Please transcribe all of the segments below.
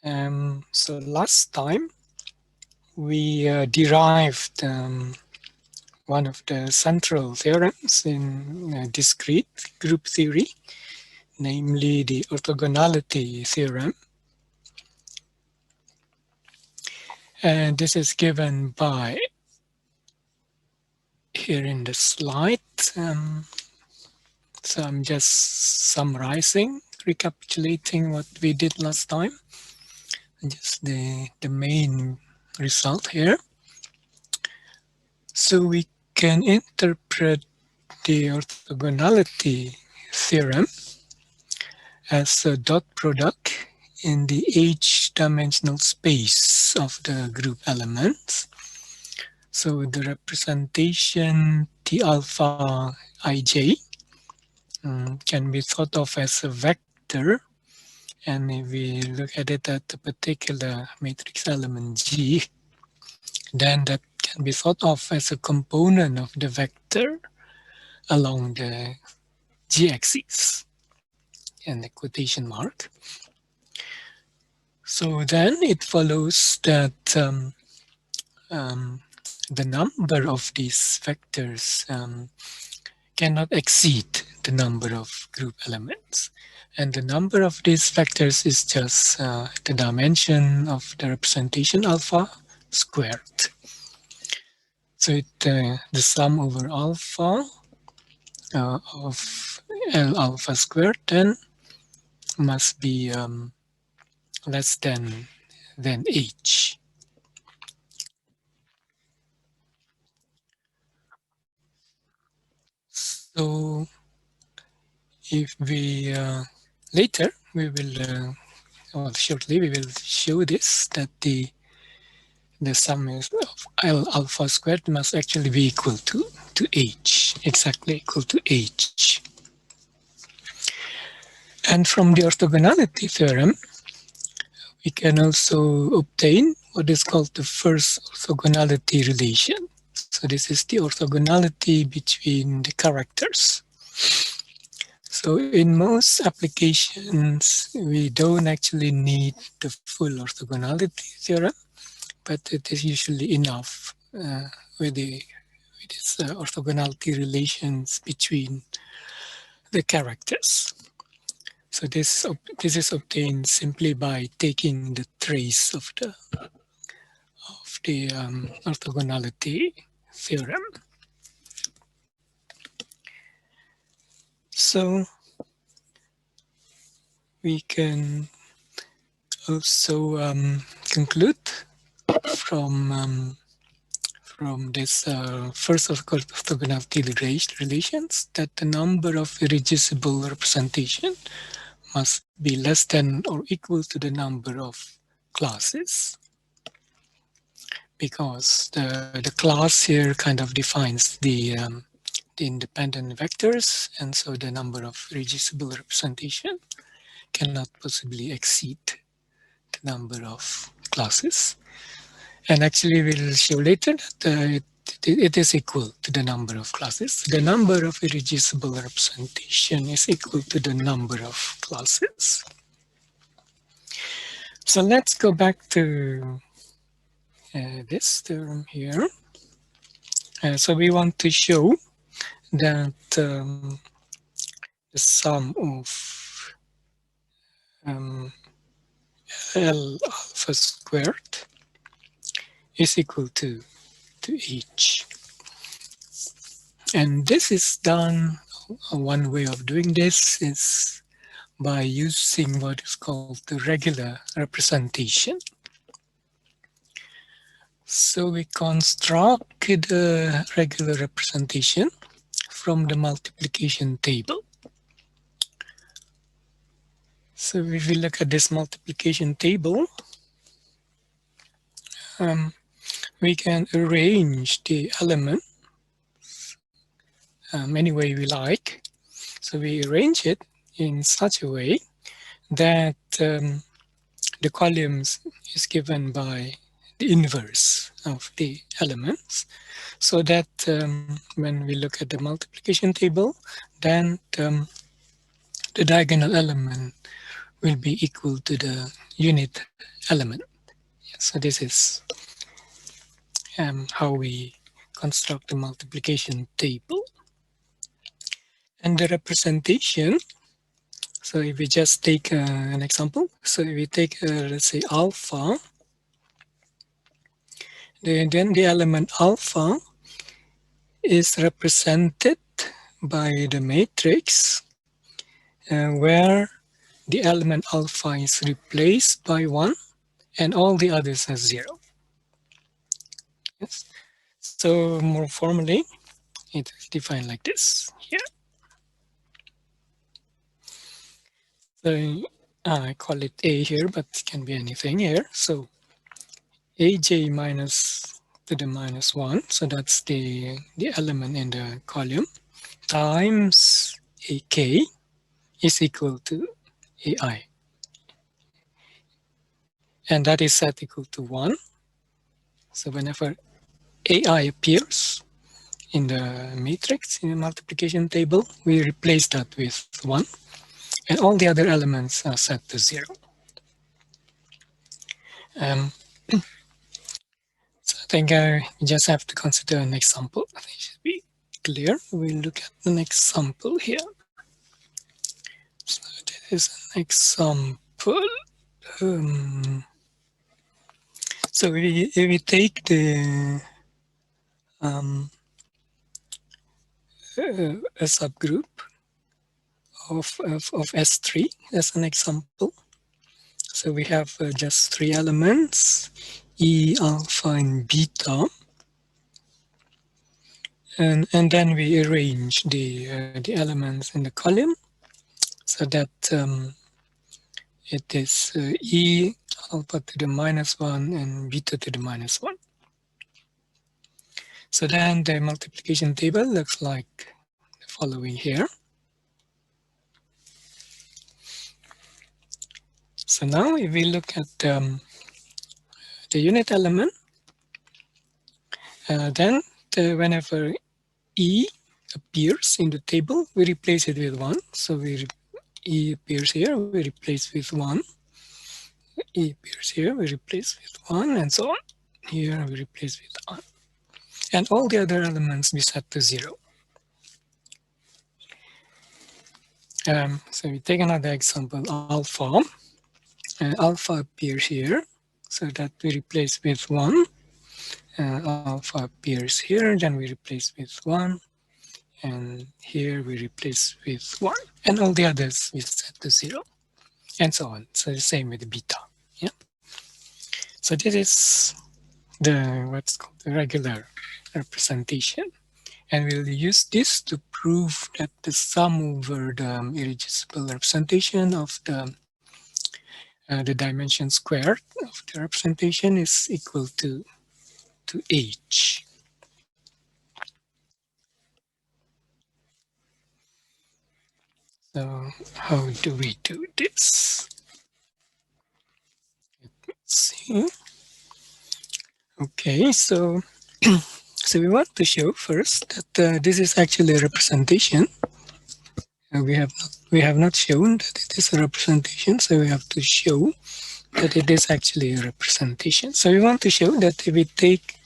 So last time we derived one of the central theorems in discrete group theory, namely the orthogonality theorem. And this is given by here in the slide. So I'm just summarizing, recapitulating what we did last time. Just the main result here. So we can interpret the orthogonality theorem as a dot product in the h-dimensional space of the group elements. So the representation T alpha ij can be thought of as a vector. And if we look at it at a particular matrix element G, then that can be thought of as a component of the vector along the g-axis and the quotation mark. So then it follows that the number of these vectors cannot exceed the number of group elements. And the number of these vectors is just the dimension of the representation alpha squared. So the sum over alpha of L alpha squared then must be less than h. So if we later we will or shortly we will show this, that the sum of L alpha squared must actually be equal to h, exactly equal to h. And from the orthogonality theorem, we can also obtain what is called the first orthogonality relation. So this is the orthogonality between the characters. So in most applications, we don't actually need the full orthogonality theorem, but it is usually enough with these orthogonality relations between the characters. So this is obtained simply by taking the trace of the orthogonality theorem. So we can also conclude from this first orthogonality relations that the number of irreducible representation must be less than or equal to the number of classes, because the class here kind of defines the independent vectors, and so the number of reducible representation cannot possibly exceed the number of classes. And actually we'll show later that it is equal to the number of classes. The number of irreducible representation is equal to the number of classes. So let's go back to this theorem here. So we want to show that the sum of L alpha squared is equal to h. And this is done, one way of doing this is by using what is called the regular representation. So we construct the regular representation from the multiplication table. So if we look at this multiplication table, we can arrange the element any way we like. So we arrange it in such a way that the columns is given by the inverse of the elements, so that when we look at the multiplication table, then the diagonal element will be equal to the unit element. So this is how we construct the multiplication table. And the representation, so if we just take an example, so if we take, let's say, alpha, then the element alpha is represented by the matrix where the element alpha is replaced by 1 and all the others are 0. Yes. So more formally, it is defined like this here. So I call it A here, but it can be anything here. So aj minus to the minus 1, so that's the element in the column, times ak is equal to ai. And that is set equal to 1. So whenever ai appears in the matrix, in the multiplication table, we replace that with 1. And all the other elements are set to 0. So I think we just have to consider an example. I think it should be clear. We'll look at an example here. So this is an example. So we take the a subgroup of S3 as an example. So we have just 3 elements, E, alpha, and beta. And then we arrange the elements in the column so that it is E, alpha to the minus 1 and beta to the minus 1. So then the multiplication table looks like the following here. So now if we look at the unit element, then whenever E appears in the table, we replace it with 1. So E appears here, we replace with 1. E appears here, we replace with 1, and so on. Here we replace with 1. And all the other elements we set to 0. So we take another example, alpha. Alpha appears here, so that we replace with 1. Alpha appears here, then we replace with 1. And here we replace with 1. And all the others we set to 0. And so on. So the same with the beta. Yeah. So this is what's called the regular representation. And we'll use this to prove that the sum over the irreducible representation of the dimension squared of the representation is equal to h. So how do we do this? Let's see. Okay, so so we want to show first that this is actually a representation. We have not shown that it is a representation, so we have to show that it is actually a representation. So we want to show that if we take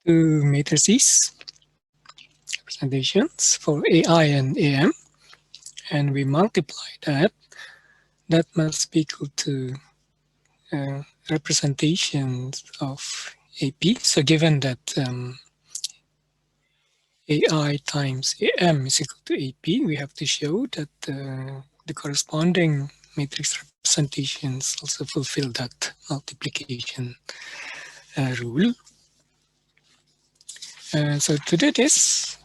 2 matrices, representations for AI and AM, and we multiply that, that must be equal to representations of AP. So given that AI times AM is equal to AP, we have to show that the corresponding matrix representations also fulfill that multiplication rule. So to do this,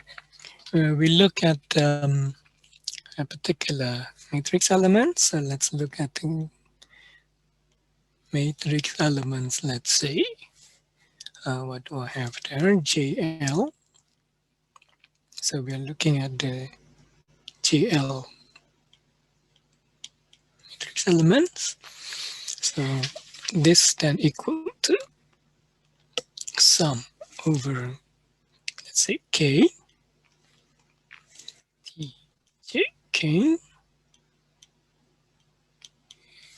we look at a particular matrix element. So let's look at the matrix elements, let's say. What do I have there? JL. So we are looking at the JL matrix elements. So this then equal to sum over, let's say, K, T, J, K,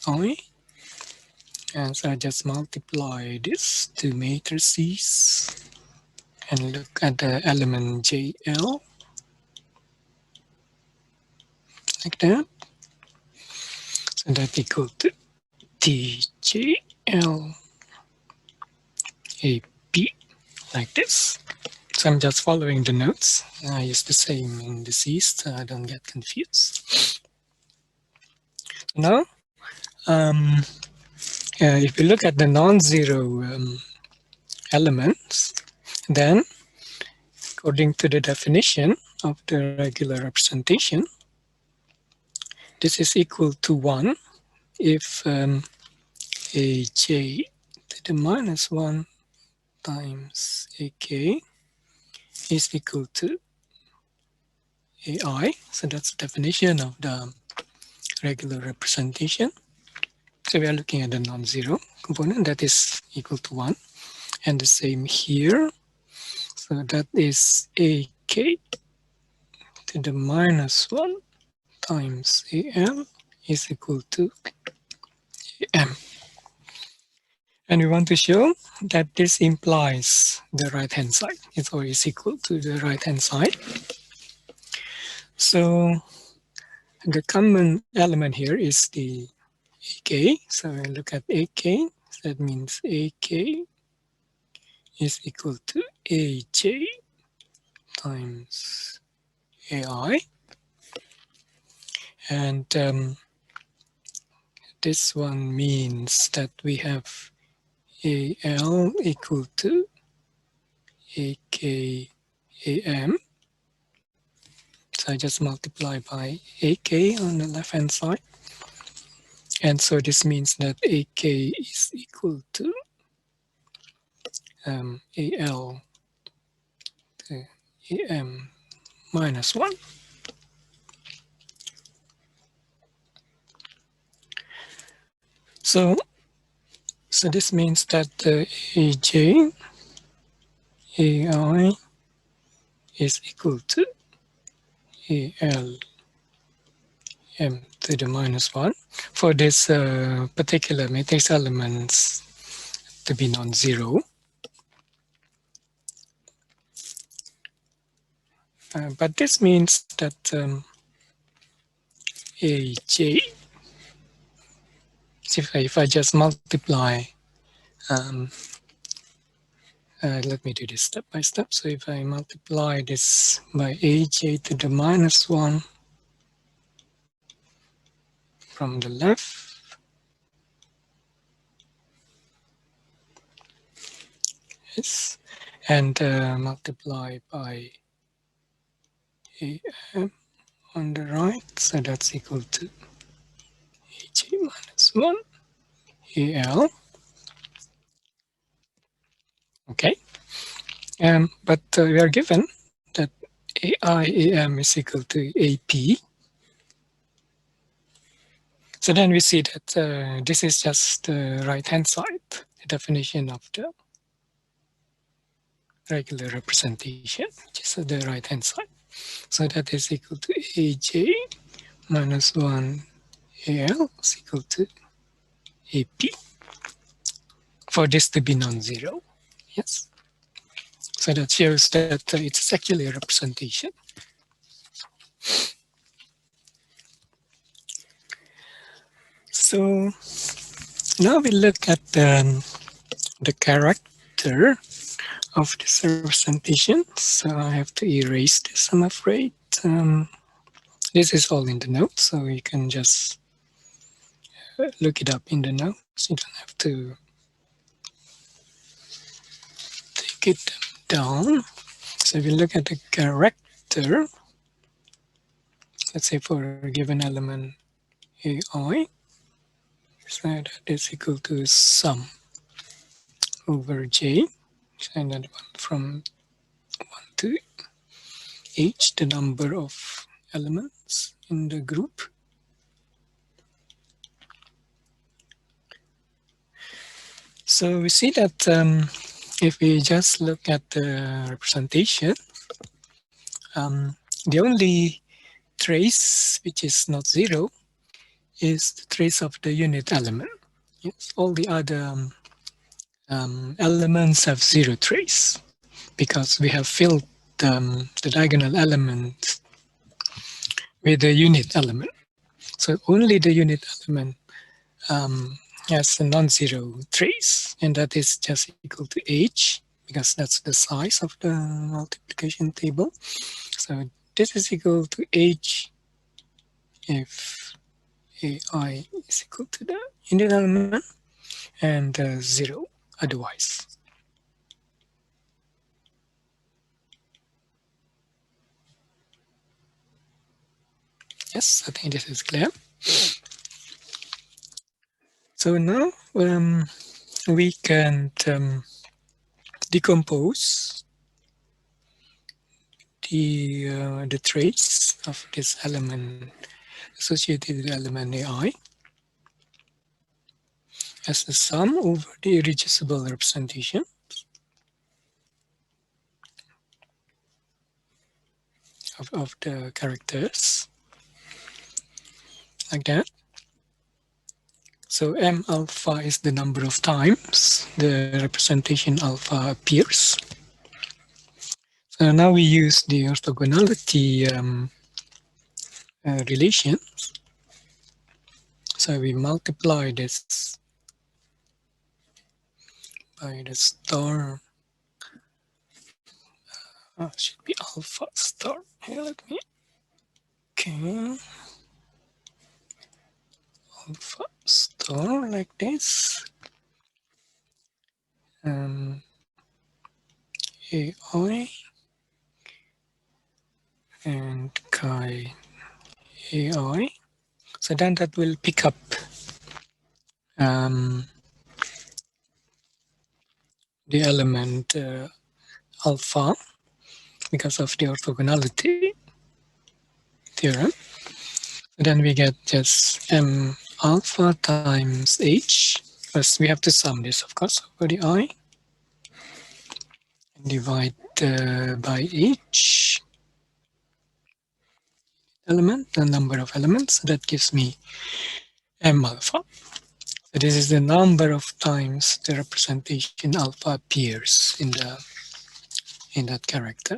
I, And so I just multiply this two matrices and look at the element JL like that. So that equal to TJL AP like this. So I'm just following the notes. I use the same indices so I don't get confused. Now, if we look at the non-zero elements, then according to the definition of the regular representation, this is equal to 1 if aj to the minus 1 times ak is equal to ai. So that's the definition of the regular representation. So we are looking at the non-zero component that is equal to 1. And the same here. So that is ak to the minus 1 times am is equal to am. And we want to show that this implies the right-hand side. It's always equal to the right-hand side. So the common element here is the ak. So I look at ak. That means ak is equal to aj times ai. And this one means that we have al equal to ak am. So I just multiply by ak on the left hand side. And so this means that ak is equal to al to am minus 1. So this means that aj ai is equal to al m to the minus 1 for this particular matrix elements to be non-zero. But this means that aj, if I just multiply, let me do this step by step. So if I multiply this by aj to the minus 1 from the left, yes, and multiply by am on the right, so that's equal to aj minus 1 al. Okay, but we are given that ai am is equal to ap. So then we see that this is just the right-hand side, the definition of the regular representation, which is the right-hand side. So that is equal to aj minus 1 al is equal to ap for this to be non-zero. Yes. So that shows that it's actually a representation. So now we look at the character of this representation. So I have to erase this, I'm afraid. This is all in the notes, so you can just look it up in the notes. You don't have to take it down. So if you look at the character, let's say for a given element ai, so that is equal to sum over j, and that one from 1 to h, the number of elements in the group. So we see that if we just look at the representation, the only trace which is not zero is the trace of the unit element. Yes, all the other elements have zero trace because we have filled the diagonal element with the unit element. So only the unit element has a non-zero trace, and that is just equal to h because that's the size of the multiplication table. So this is equal to h if ai is equal to the unit element and 0 otherwise. Yes, I think this is clear. So now we can decompose the trace of this element associated with element AI as the sum over the irreducible representation of the characters, like that. So m alpha is the number of times the representation alpha appears. So now we use the orthogonality relations. So we multiply this by the star. Should be alpha star. Here, let me. Okay. Alpha star like this. AI and chi AI. So then that will pick up the element alpha because of the orthogonality theorem. Then we get just m alpha times h. First we have to sum this, of course, over the I. And divide by each element, the number of elements. That gives me m alpha. So this is the number of times the representation alpha appears in that character.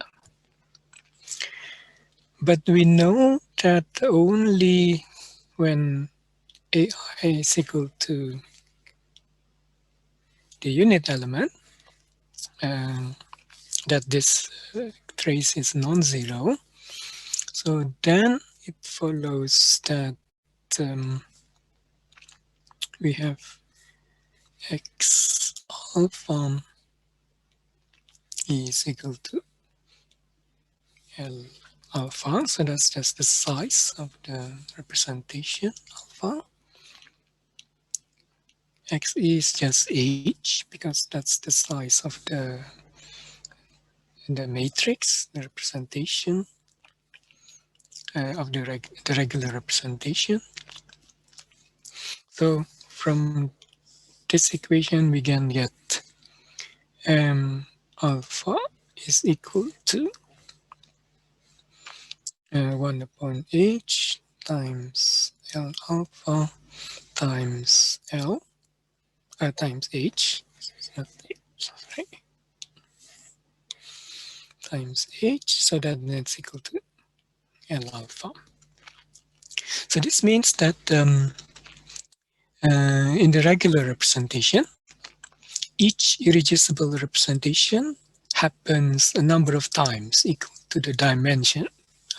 But we know that only when AI is equal to the unit element, that this trace is non-zero. So then it follows that we have x alpha is equal to L alpha. So that's just the size of the representation alpha. X is just h because that's the size of the matrix, the representation of the regular representation. So from this equation we can get m alpha is equal to 1 upon h times L alpha times L times h, not h, sorry, times h, so that it's equal to L alpha. So this means that in the regular representation, each irreducible representation happens a number of times equal to the dimension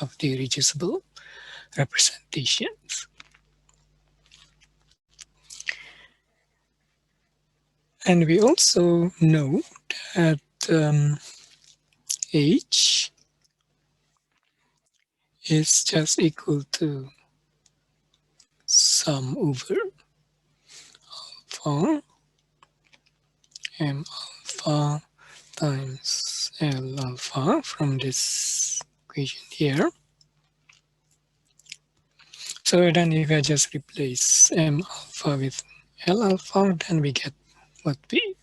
of the irreducible representations. And we also know that h is just equal to sum over alpha m alpha times L alpha from this equation here. So then if I just replace m alpha with L alpha, then we get what we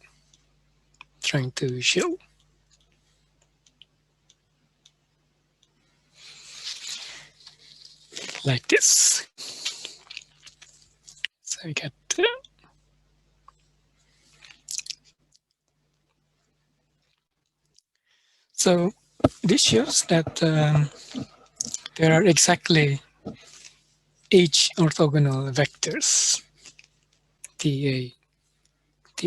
trying to show. Like this. So we get So this shows that there are exactly H orthogonal vectors, T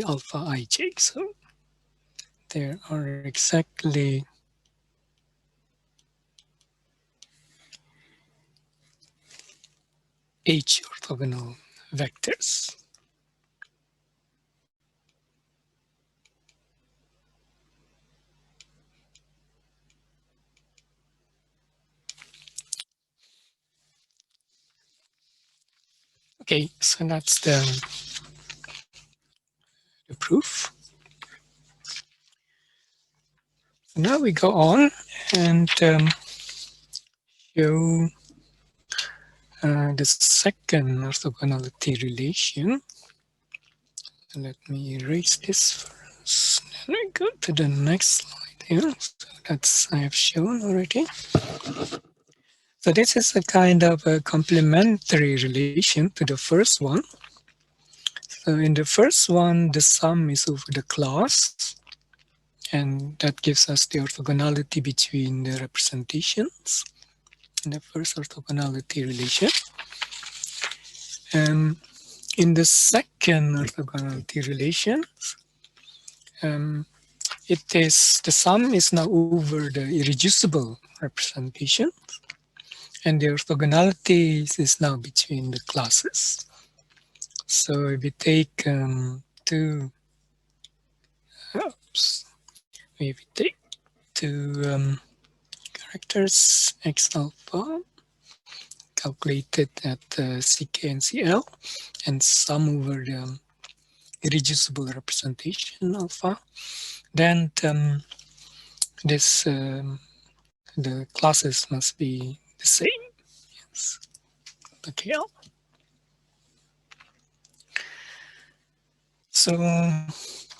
alpha ij. So there are exactly H orthogonal vectors. Okay, so that's the proof. So now we go on and show the second orthogonality relation. Let me erase this first. Then I go to the next slide here. So that's I have shown already. So this is a kind of a complementary relation to the first one. So in the first one, the sum is over the class, and that gives us the orthogonality between the representations in the first orthogonality relation. In the second orthogonality relation, it is the sum is now over the irreducible representation, and the orthogonality is now between the classes. So if we take two characters x alpha calculated at ck and cl and sum over the irreducible representation alpha, then this the classes must be the same. Yes. Okay. So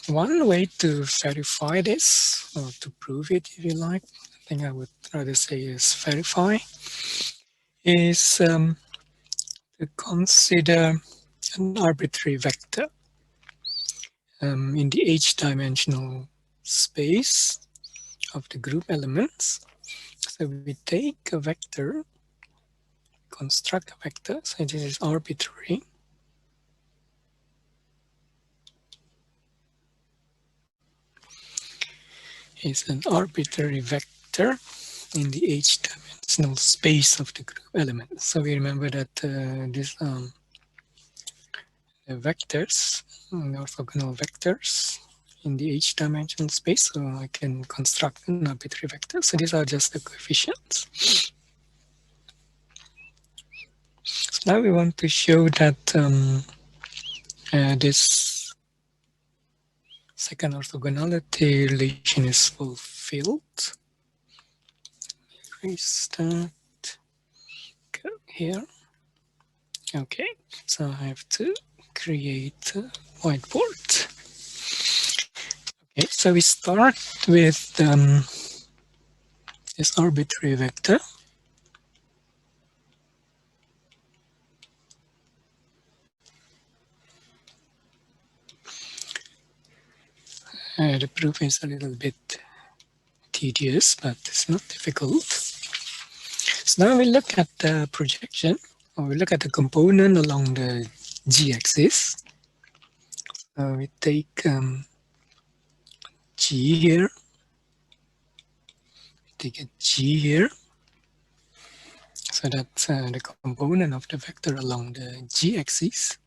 one way to verify this, or to prove it if you like, I think I would rather say is verify, is to consider an arbitrary vector in the h-dimensional space of the group elements. So we take a vector, construct a vector, so this is arbitrary. It's an arbitrary vector in the h-dimensional space of the group elements. So we remember that this the vectors, the orthogonal vectors in the h-dimensional space, so I can construct an arbitrary vector. So these are just the coefficients. So now we want to show that this second orthogonality relation is fulfilled. Erase that. Go here. Okay, so I have to create a whiteboard. Okay, so we start with this arbitrary vector. The proof is a little bit tedious, but it's not difficult. So now we look at the projection, or we look at the component along the g-axis. So we take g here, we take a g here. So that's the component of the vector along the g-axis.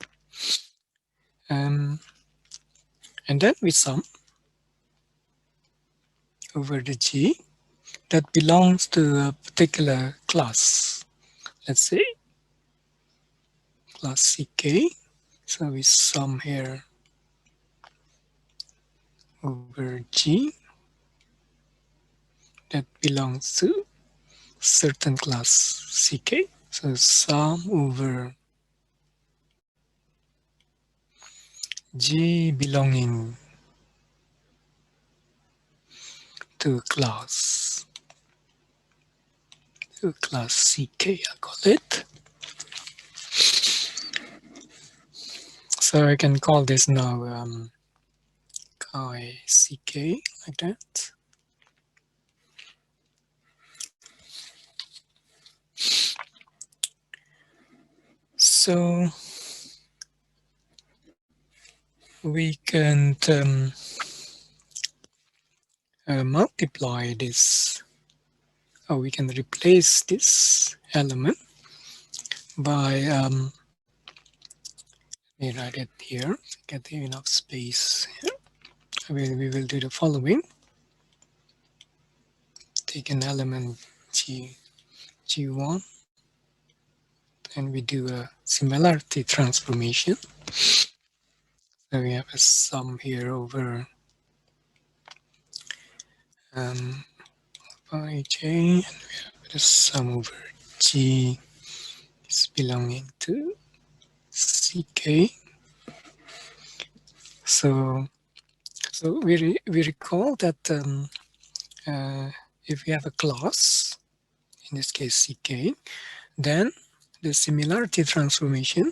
And then we sum over the g that belongs to a particular class. Let's say class ck. So we sum here over g that belongs to certain class ck. So sum over g belonging to class ck, I call it. So I can call this now chi ck like that. So we can multiply this, or we can replace this element by, let me write it here, get enough space here. We will do the following. Take an element G1, and we do a similarity transformation. So we have a sum here over by J, and we have the sum over G is belonging to CK. So we recall that if we have a class, in this case CK, then the similarity transformation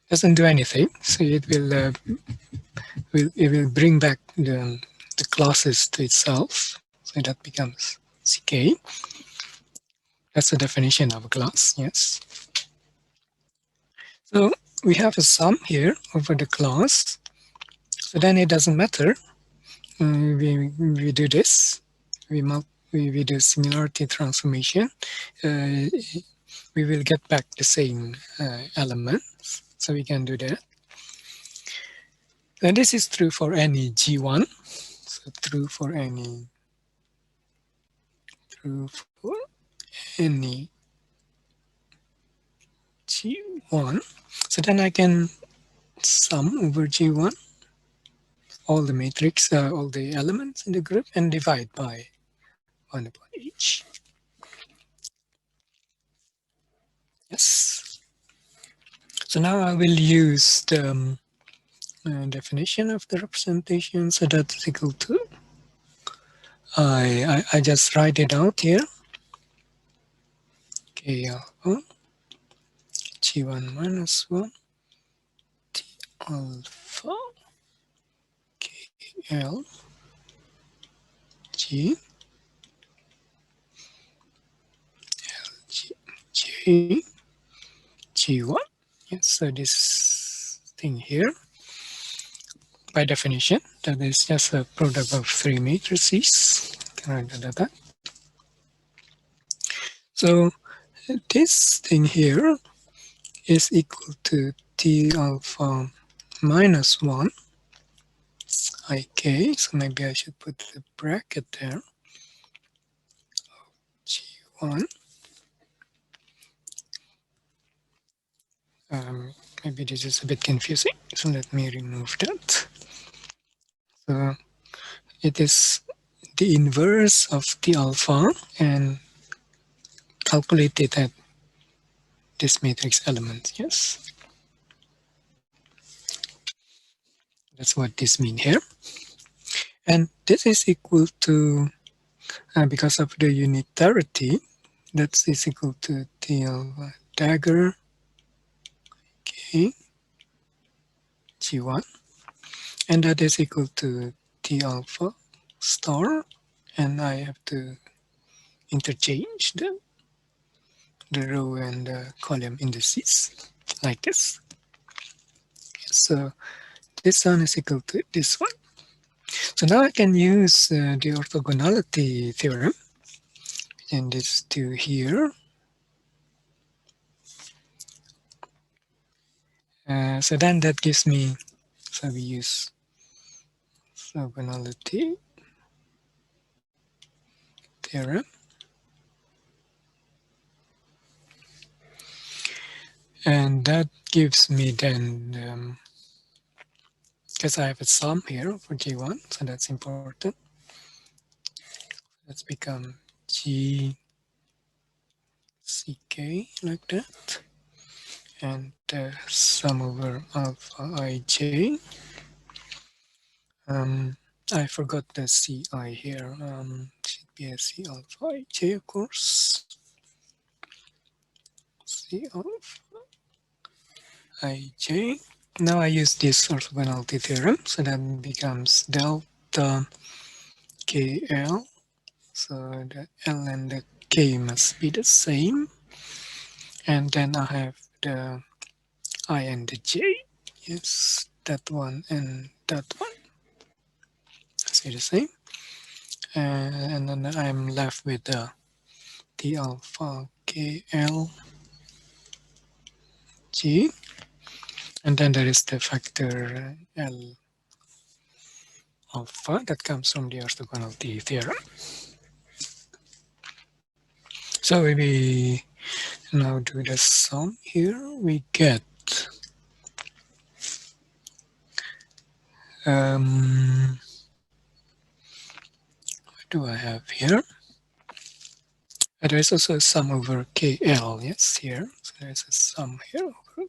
doesn't do anything. So it will bring back the classes to itself. So that becomes CK. That's the definition of a class, yes. So we have a sum here over the class. So then it doesn't matter. We do this. We do similarity transformation. We will get back the same elements. So we can do that. And this is true for any G1. So true for any G1. So then I can sum over G1 all the matrix, all the elements in the group, and divide by 1 upon each. Yes. So now I will use the definition of the representation. So that's equal to, I just write it out here. K alpha G1 minus 1 T alpha KL G J G1. Yes, so this thing here, by definition, that is just a product of 3 matrices. So this thing here is equal to T alpha minus 1 IK. So maybe I should put the bracket there. G1. Maybe this is a bit confusing, so let me remove that. So it is the inverse of T alpha and calculated at this matrix element, yes? That's what this means here. And this is equal to, because of the unitarity, that is equal to T alpha dagger, okay, G1. And that is equal to T alpha star. And I have to interchange the row and the column indices like this. So this one is equal to this one. So now I can use the orthogonality theorem, and this to here. So then that gives me, so we use orthogonality theorem. And that gives me then, because I have a sum here for G1, so that's important. Let's become G CK like that. And sum over alpha ij. I forgot the Ci here. Should be a C alpha ij, of course. C alpha ij. Now I use this orthogonality theorem, so that becomes delta KL So the L and the K must be the same. And then I have the I and the J. Yes, that one and that one. See the same. And then I'm left with the T alpha K L G. And then there is the factor L alpha that comes from the orthogonality theorem. So we now do the sum here. We get what do I have here? There is also a sum over KL, yes, here. So there's a sum here over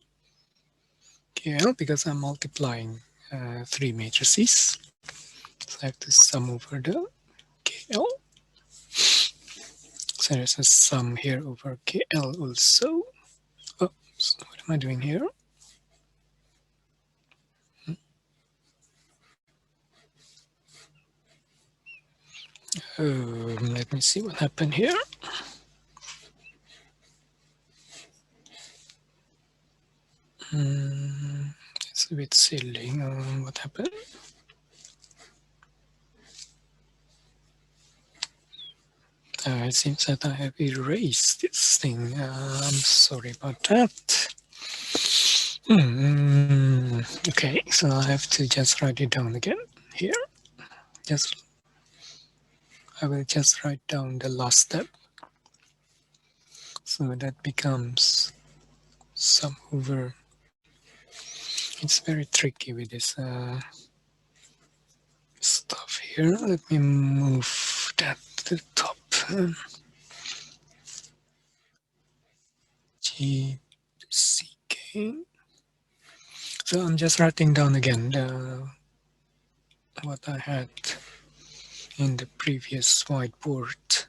KL because I'm multiplying 3 matrices. So I have to sum over the KL. So there's a sum here over KL also. Oh, so what am I doing here? Let me see what happened here. It's a bit silly. What happened? It seems that I have erased this thing. I'm sorry about that. Okay, so I have to just write it down again here. I will just write down the last step. So that becomes sum over. It's very tricky with this stuff here. Let me move that to the top. G to CK. So I'm just writing down again what I had in the previous whiteboard.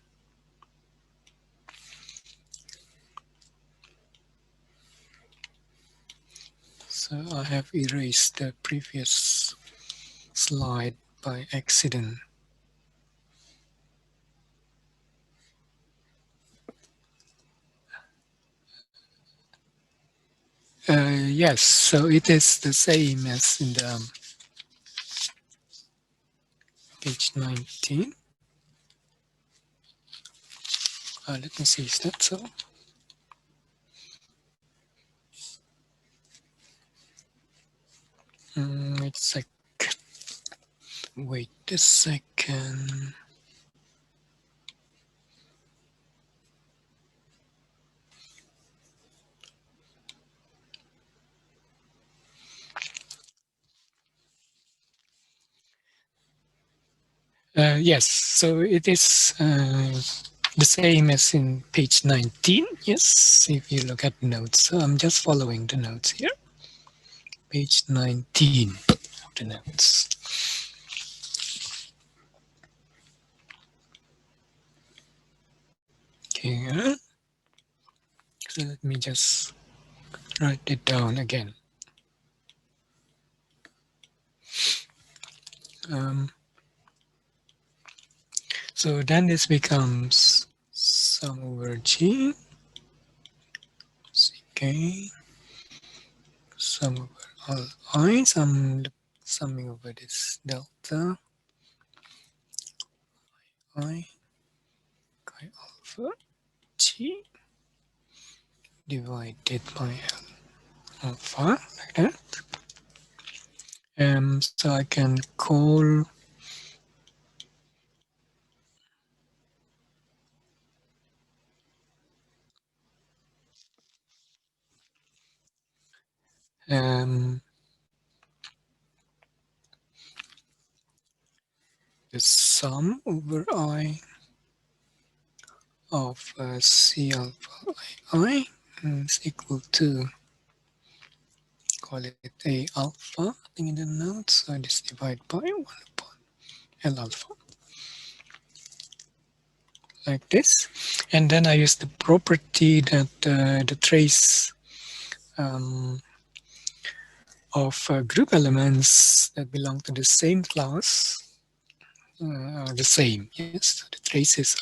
So I have erased the previous slide by accident. Yes, so it is the same as in the page 19. Let me see, is that so? Wait a sec. Wait a second. Yes, so it is the same as in page 19. Yes, if you look at notes. So I'm just following the notes here. Page 19 of the notes. Okay, so let me just write it down again. So then this becomes sum over G, CK, sum over all i's. I'm summing over this delta I chi alpha G divided by alpha, like that. So I can call the sum over I of C alpha I is equal to, call it A alpha, I think in the notes, so I just divide by 1 upon L alpha. Like this. And then I use the property that the trace of group elements that belong to the same class, are the same. Yes, the traces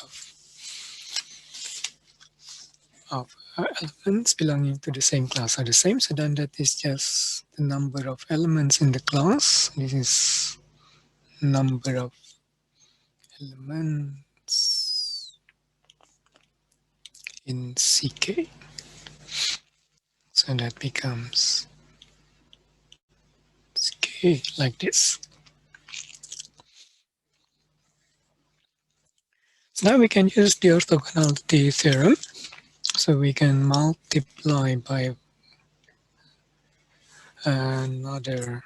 of elements belonging to the same class are the same. So then that is just the number of elements in the class. This is number of elements in CK. So that becomes CK like this. So now we can use the orthogonality theorem. So we can multiply by another,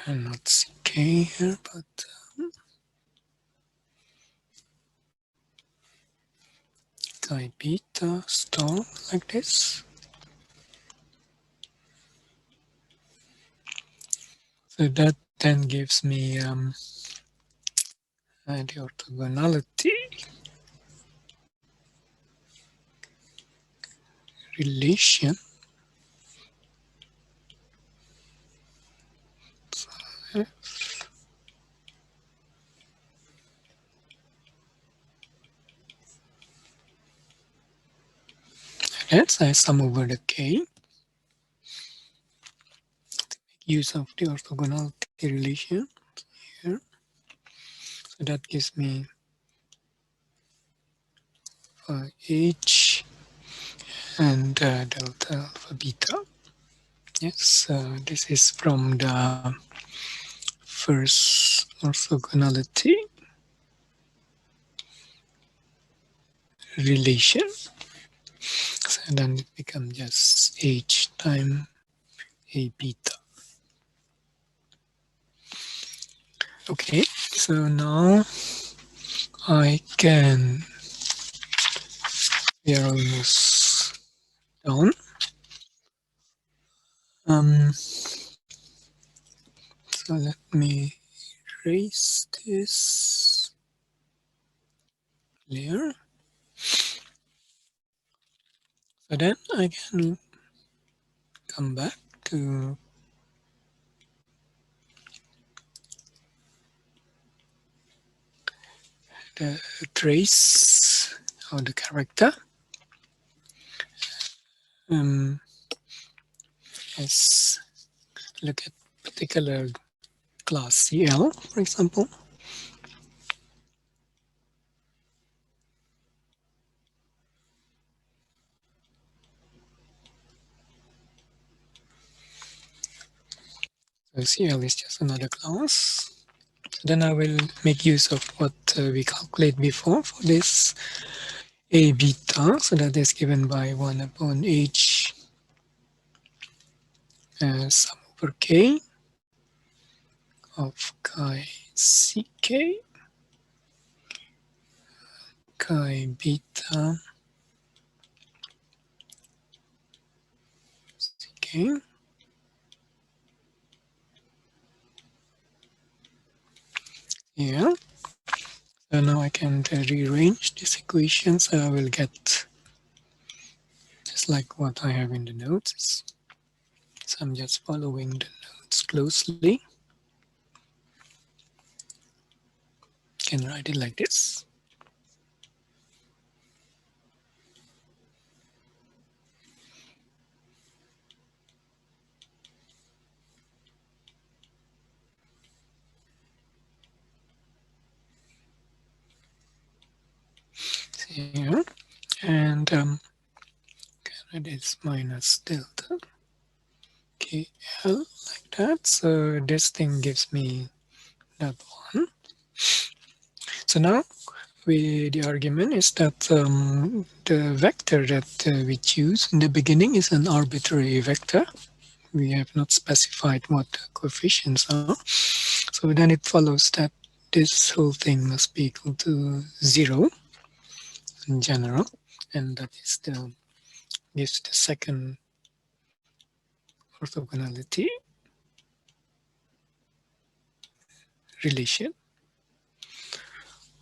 not CK here, but chi beta star like this. So that then gives me the orthogonality relation. Let's I sum over the K. Use of the orthogonality relation here. So that gives me H and delta alpha beta. Yes, this is from the first orthogonality relation. So then it becomes just H times A beta. Okay, so now I can, we are almost done. So let me erase this layer. So then I can come back to the trace of the character. Let's look at particular class CL, for example. So CL is just another class. So then I will make use of what we calculated before for this A beta. So that is given by 1 upon H sum over K of chi CK chi beta CK. Yeah. So now I can rearrange this equation. So I will get just like what I have in the notes. So I'm just following the notes closely. Can write it like this. Here. And it is minus delta KL like that. So this thing gives me that one. So now the argument is that the vector that we choose in the beginning is an arbitrary vector. We have not specified what the coefficients are. So then it follows that this whole thing must be equal to 0 in general. And that is gives the second orthogonality relation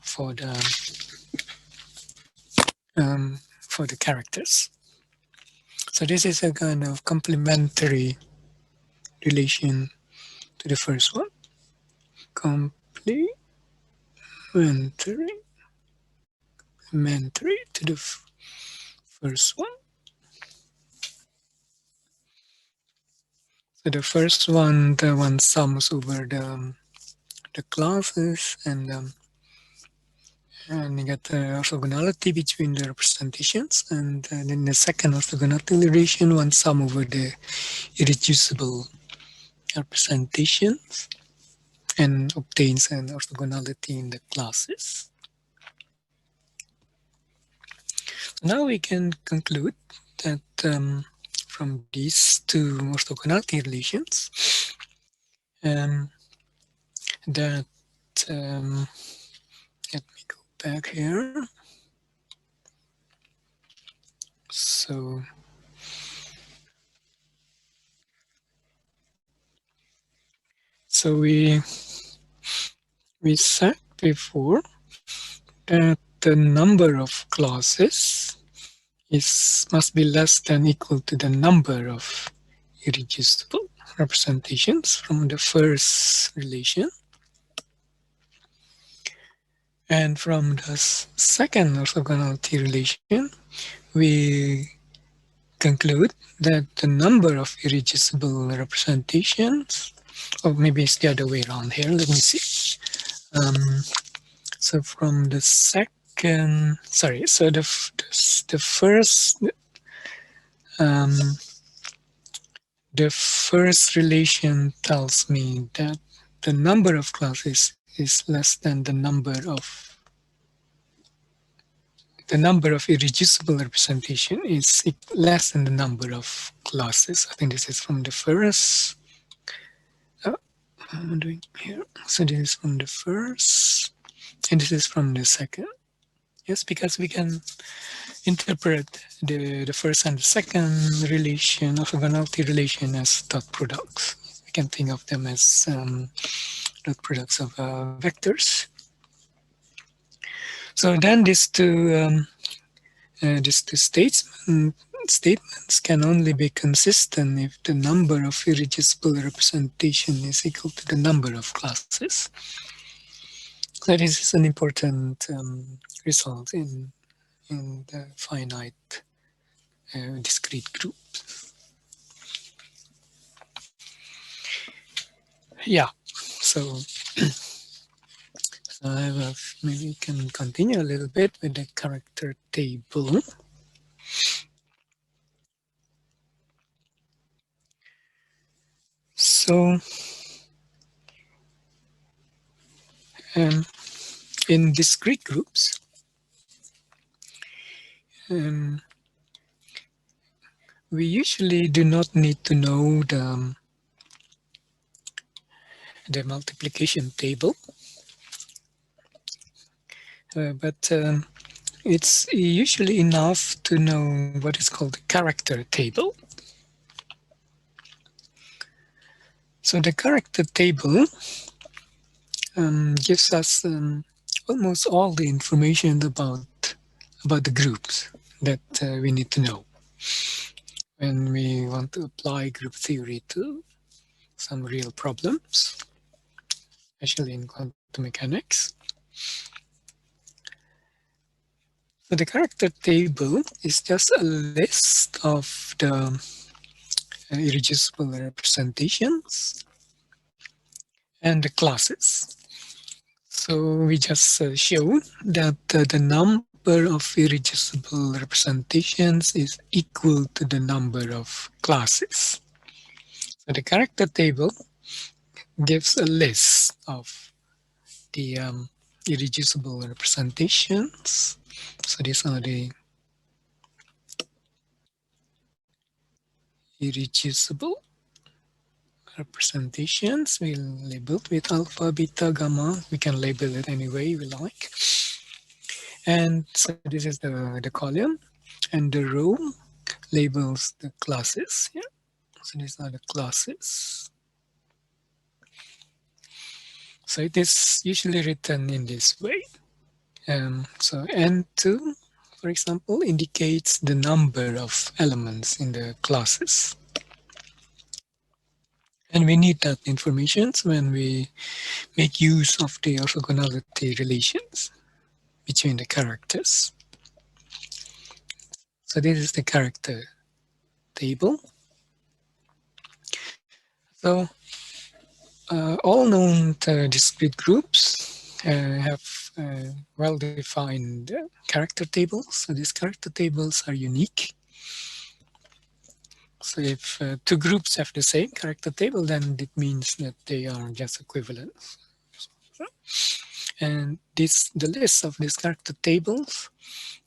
for the characters. So this is a kind of complementary relation to the first one. Complementary to the first one. So the first one, the one sums over the classes, and you get the orthogonality between the representations, and then the second orthogonality relation, one sum over the irreducible representations, and obtains an orthogonality in the classes. Now we can conclude that from these two orthogonality relations, that let me go back here. So we said before that the number of classes must be less than equal to the number of irreducible representations from the first relation. And from the second orthogonality relation, we conclude that the number of irreducible representations, or maybe it's the other way around here, let me see. So from the second, sorry, so the first relation tells me that the number of classes is less than the number of irreducible representation is less than the number of classes. I think this is from the first. What am I doing here? So this is from the first, and this is from the second. Yes, because we can interpret the first and the second relation, orthogonality relation, as dot products. We can think of them as dot products of vectors. So then these two statements can only be consistent if the number of irreducible representation is equal to the number of classes. So this is an important result in the finite discrete group. Yeah, so maybe we can continue a little bit with the character table. So in discrete groups, we usually do not need to know the multiplication table, but it's usually enough to know what is called the character table. So the character table gives us almost all the information about the groups that we need to know when we want to apply group theory to some real problems, especially in quantum mechanics. So the character table is just a list of the irreducible representations and the classes. So we just showed that the number of irreducible representations is equal to the number of classes. So the character table gives a list of the irreducible representations. So these are the irreducible representations. We'll label it with alpha, beta, gamma. We can label it any way we like. And so this is the column, and the row labels the classes. Yeah. So these are the classes. So it is usually written in this way. So N2, for example, indicates the number of elements in the classes. And we need that information when we make use of the orthogonality relations between the characters. So this is the character table. So all known discrete groups have well-defined character tables. So these character tables are unique. So if two groups have the same character table, then it means that they are just equivalent. And the list of these character tables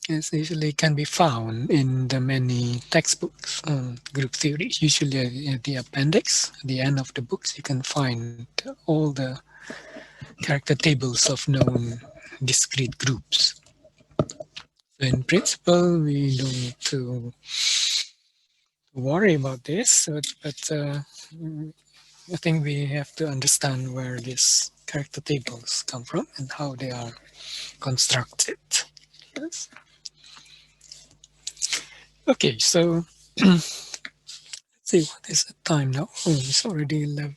is usually can be found in the many textbooks on group theory. Usually at the appendix, at the end of the books, you can find all the character tables of known discrete groups. So in principle, we don't need to worry about this, but I think we have to understand where these character tables come from and how they are constructed. Yes. Okay, so let's see what is the time now. Oh, it's already 11.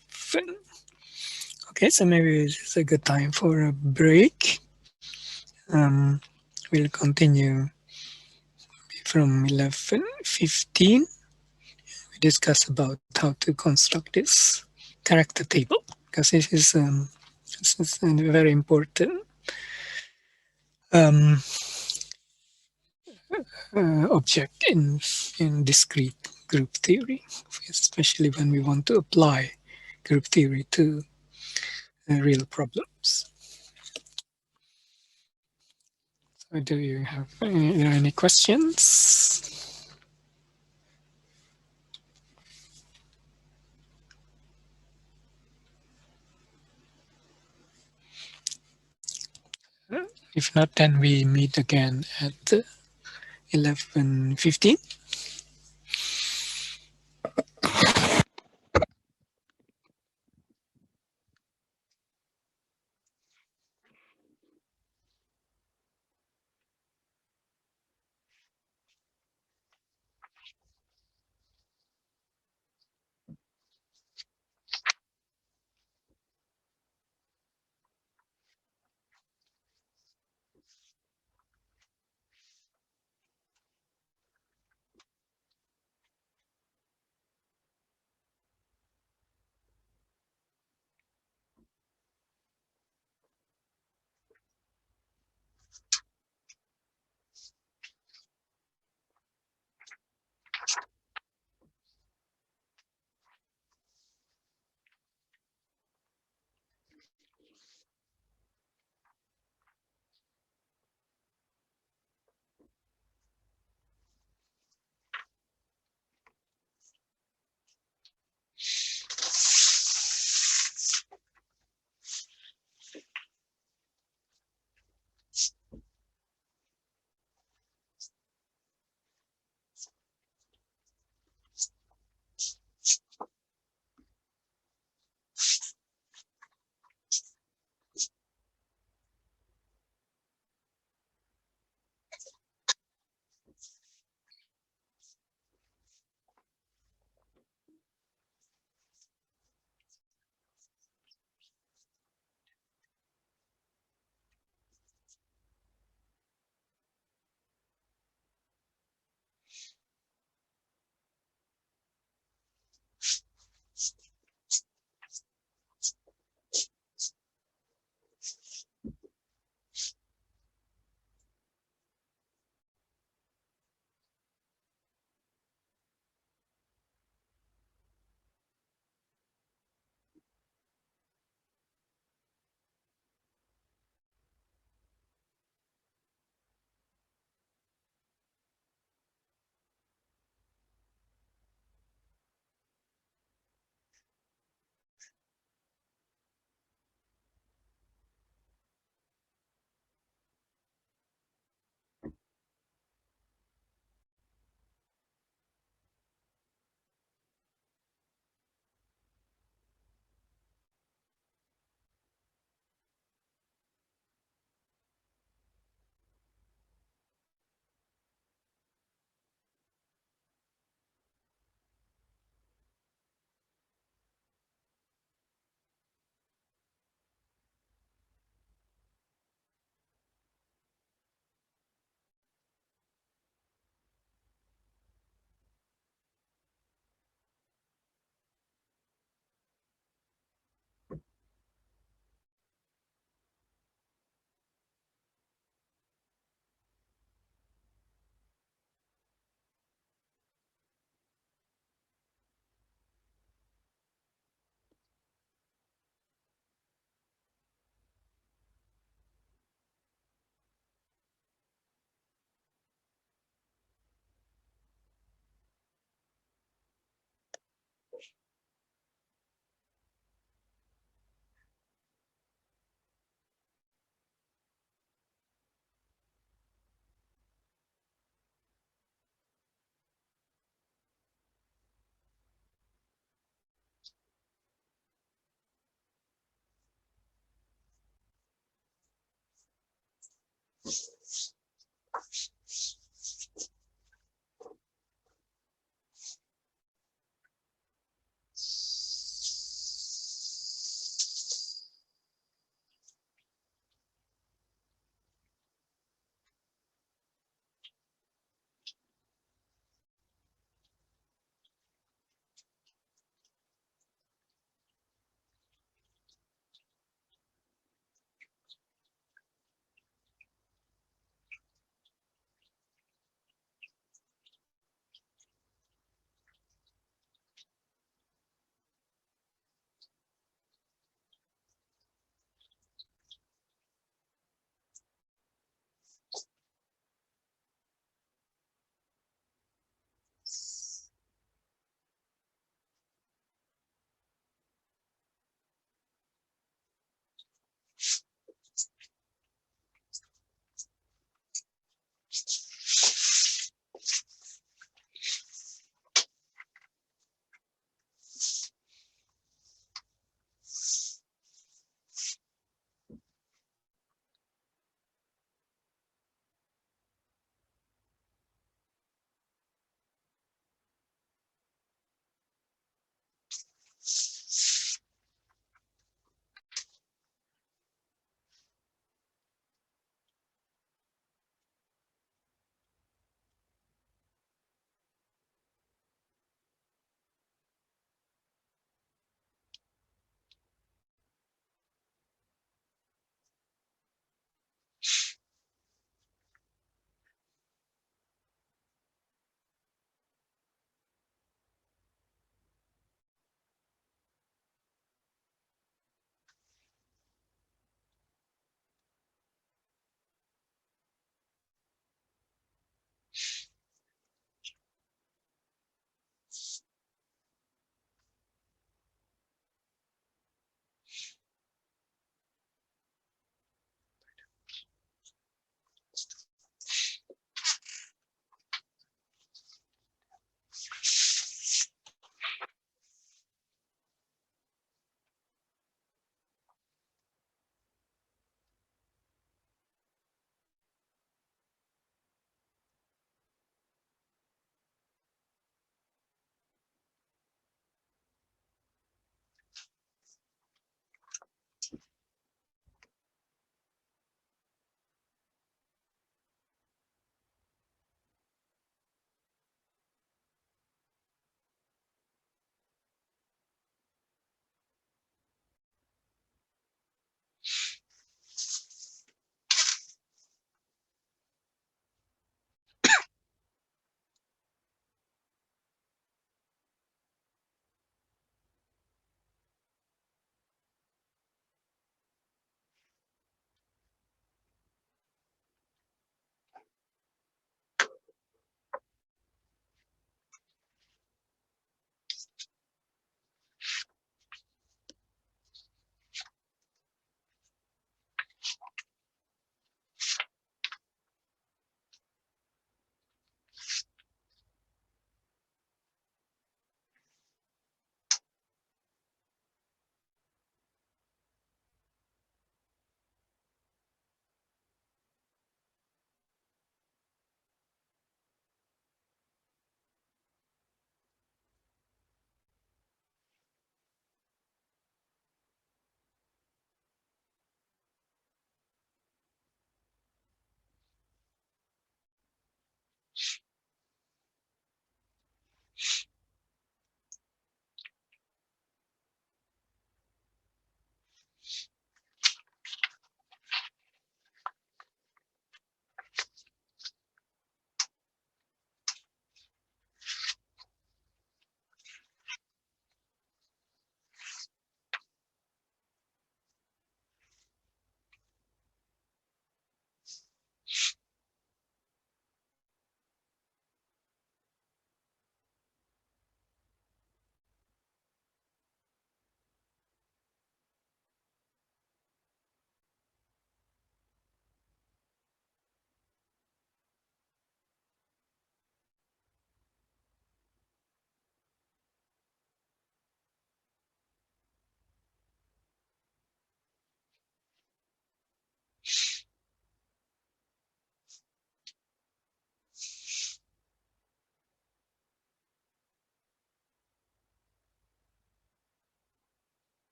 Okay, so maybe it's a good time for a break. We'll continue from 11:15. We discuss about how to construct this character table because this is a very important um, object in discrete group theory, especially when we want to apply group theory to real problems. So do you have any questions? If not, then we meet again at 11:15.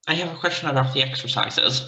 I have a question about the exercises.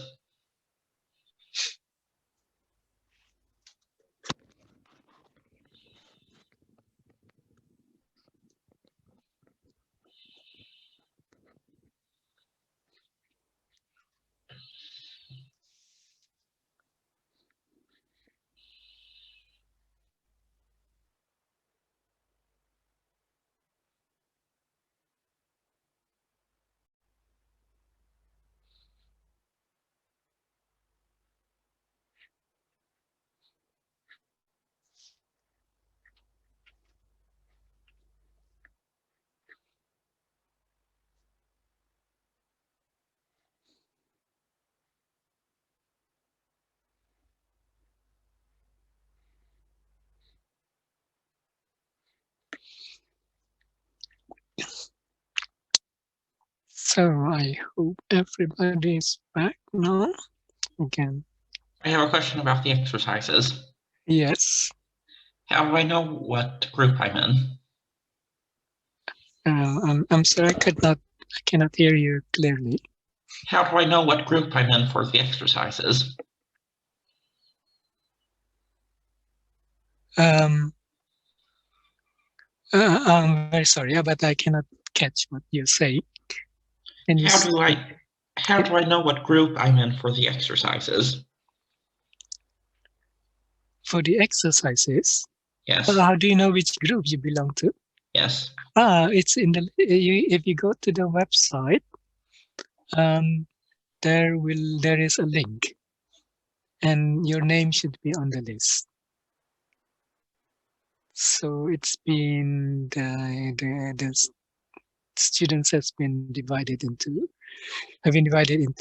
So I hope everybody is back now again. I have a question about the exercises. Yes. How do I know what group I'm in? I'm sorry, I cannot hear you clearly. How do I know what group I'm in for the exercises? I'm very sorry, but I cannot catch what you say. How do I know what group I'm in for the exercises? For the exercises? Yes. How do you know which group you belong to? Yes. It's in the if you go to the website, there is a link, and your name should be on the list. So it's been the students have been divided into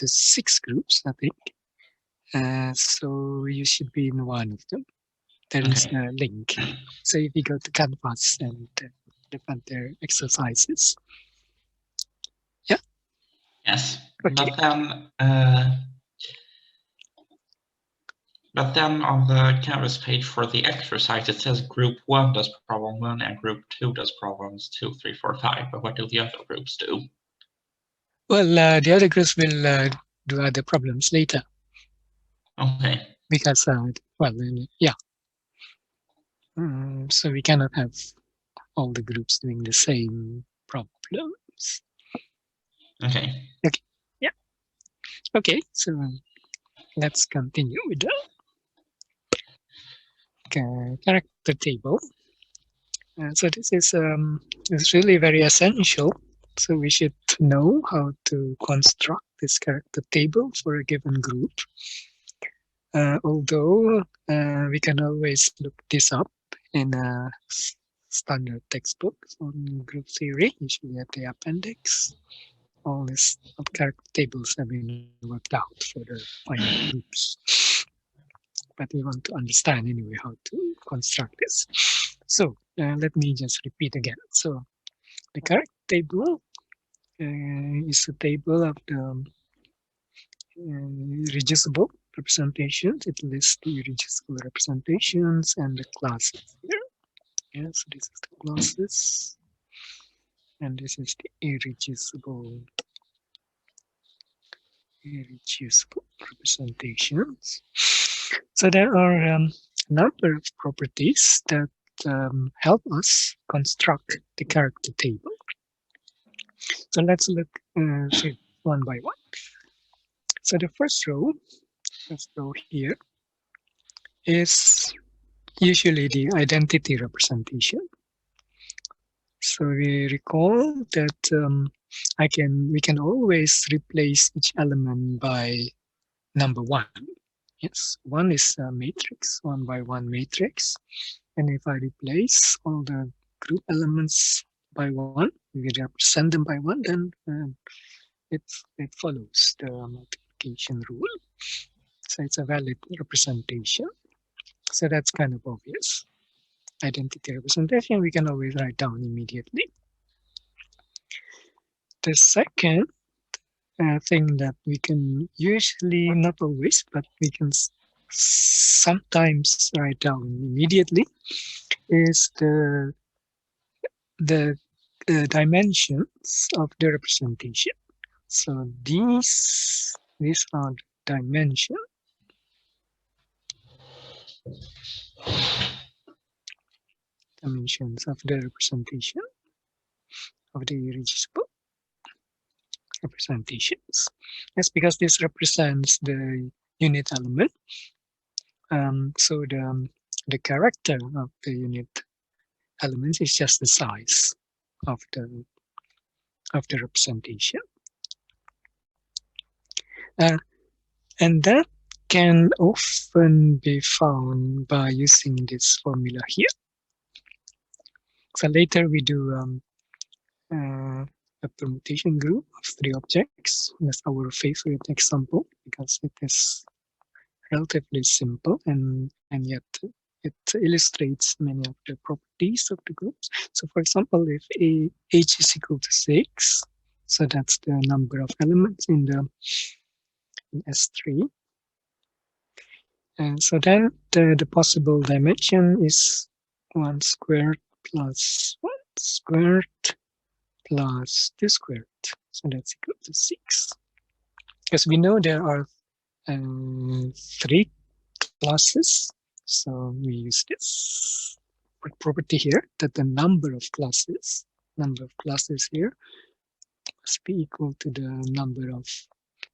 6 groups, I think. So you should be in one of them. There is a link. So if you go to Canvas and look at their exercises. Yeah. Yes. Okay. But then on the Canvas page for the exercise, it says group 1 does problem 1 and group 2 does problems 2, 3, 4, 5. But what do the other groups do? Well, the other groups will do other problems later. Okay. Because, yeah. So we cannot have all the groups doing the same problems. Okay. Okay. Yeah. Okay. So let's continue with the character table. So this is really very essential. So we should know how to construct this character table for a given group. Although we can always look this up in a standard textbook on group theory, usually at the appendix. All these character tables have been worked out for the final groups. But we want to understand anyway how to construct this. So let me just repeat again. So the character table is a table of the reducible representations. It lists the irreducible representations and the classes here. Yeah, so this is the classes, and this is the irreducible representations. So there are a number of properties that help us construct the character table. So let's look one by one. So the first row here, is usually the identity representation. So we recall that we can always replace each element by number 1. Yes, 1 is a matrix, 1 by 1 matrix. And if I replace all the group elements by 1, we represent them by 1, then it follows the multiplication rule. So it's a valid representation. So that's kind of obvious. Identity representation, we can always write down immediately. The second thing that we can usually, not always, but we can sometimes write down immediately is the dimensions of the representation. So these are dimensions of the representation of the irreducible representations. Yes, because this represents the unit element. So the character of the unit elements is just the size of the representation, and that can often be found by using this formula here. So later we do a permutation group of 3 objects. That's our favorite example because it is relatively simple and yet it illustrates many of the properties of the groups. So for example, if h is equal to 6, so that's the number of elements in S3. And so then the possible dimension is 1 squared plus 1 squared plus 2 squared. So that's equal to 6. Because we know there are 3 classes. So we use this property here that the number of classes here must be equal to the number of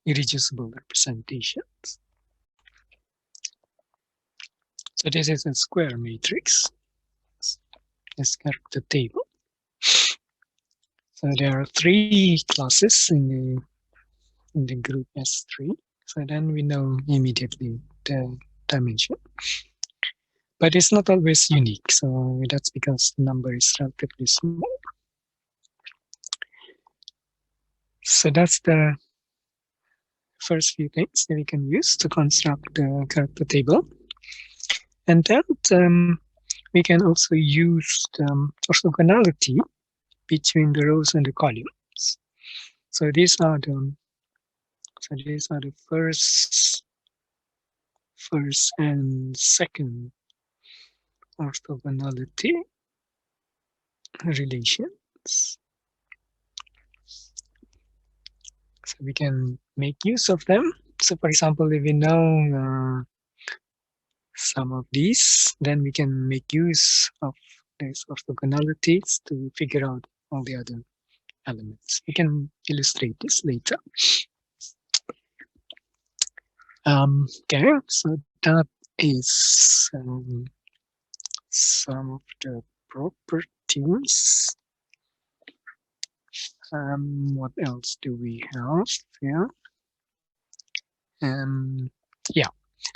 irreducible representations. So this is a square matrix, this character table. So there are 3 classes in the group S3. So then we know immediately the dimension. But it's not always unique, so that's because the number is relatively small. So that's the first few things that we can use to construct the character table. And then we can also use the orthogonality between the rows and the columns. So these are the first and second orthogonality relations. So we can make use of them. So for example, if we know some of these, then we can make use of these orthogonalities to figure out all the other elements. We can illustrate this later. Okay, so that is some of the properties. What else do we have here? Yeah,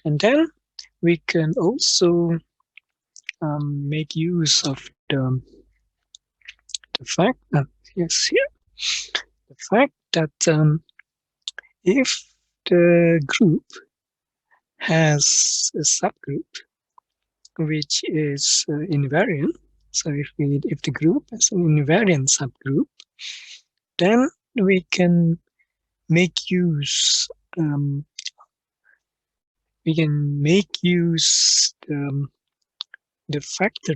and then we can also make use of the fact that the fact that if the group has a subgroup which is invariant, so if the group has an invariant subgroup, then we can make use the factor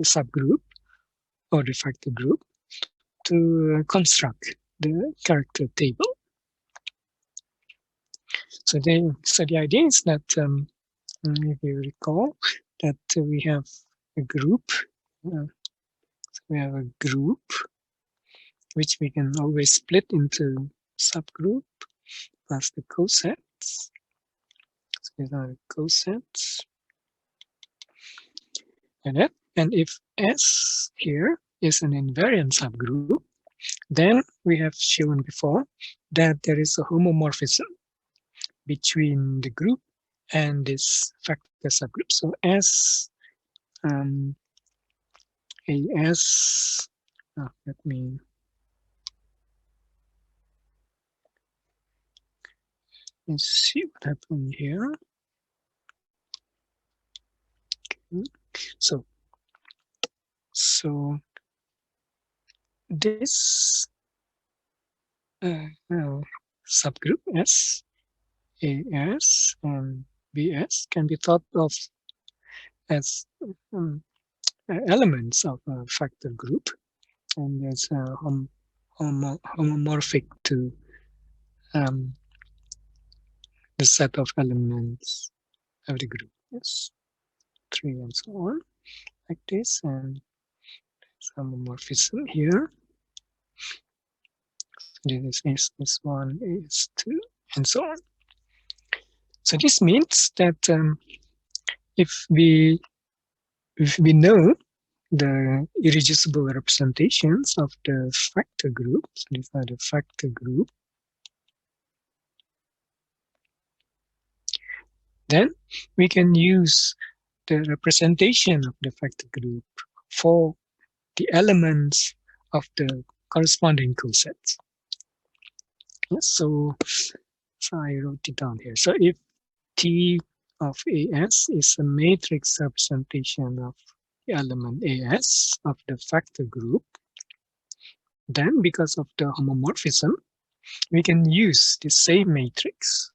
subgroup or the factor group to construct the character table. So the idea is that if you recall that we have a group, which we can always split into subgroup plus the cosets. So these are the cosets. And if S here is an invariant subgroup, then we have shown before that there is a homomorphism between the group and this factor subgroup. So let me let's see what happened here. Okay. So this subgroup S, AS, and BS can be thought of as elements of a factor group, and there's a homomorphic to the set of elements of the group. Yes, 3 and so on, like this, and homomorphism here. This is one, is two, and so on. So this means that if we know the irreducible representations of the factor group, so these are the factor group, then we can use the representation of the factor group for the elements of the corresponding cosets. Yes, so I wrote it down here. So if T of AS is a matrix representation of the element AS of the factor group, then because of the homomorphism, we can use the same matrix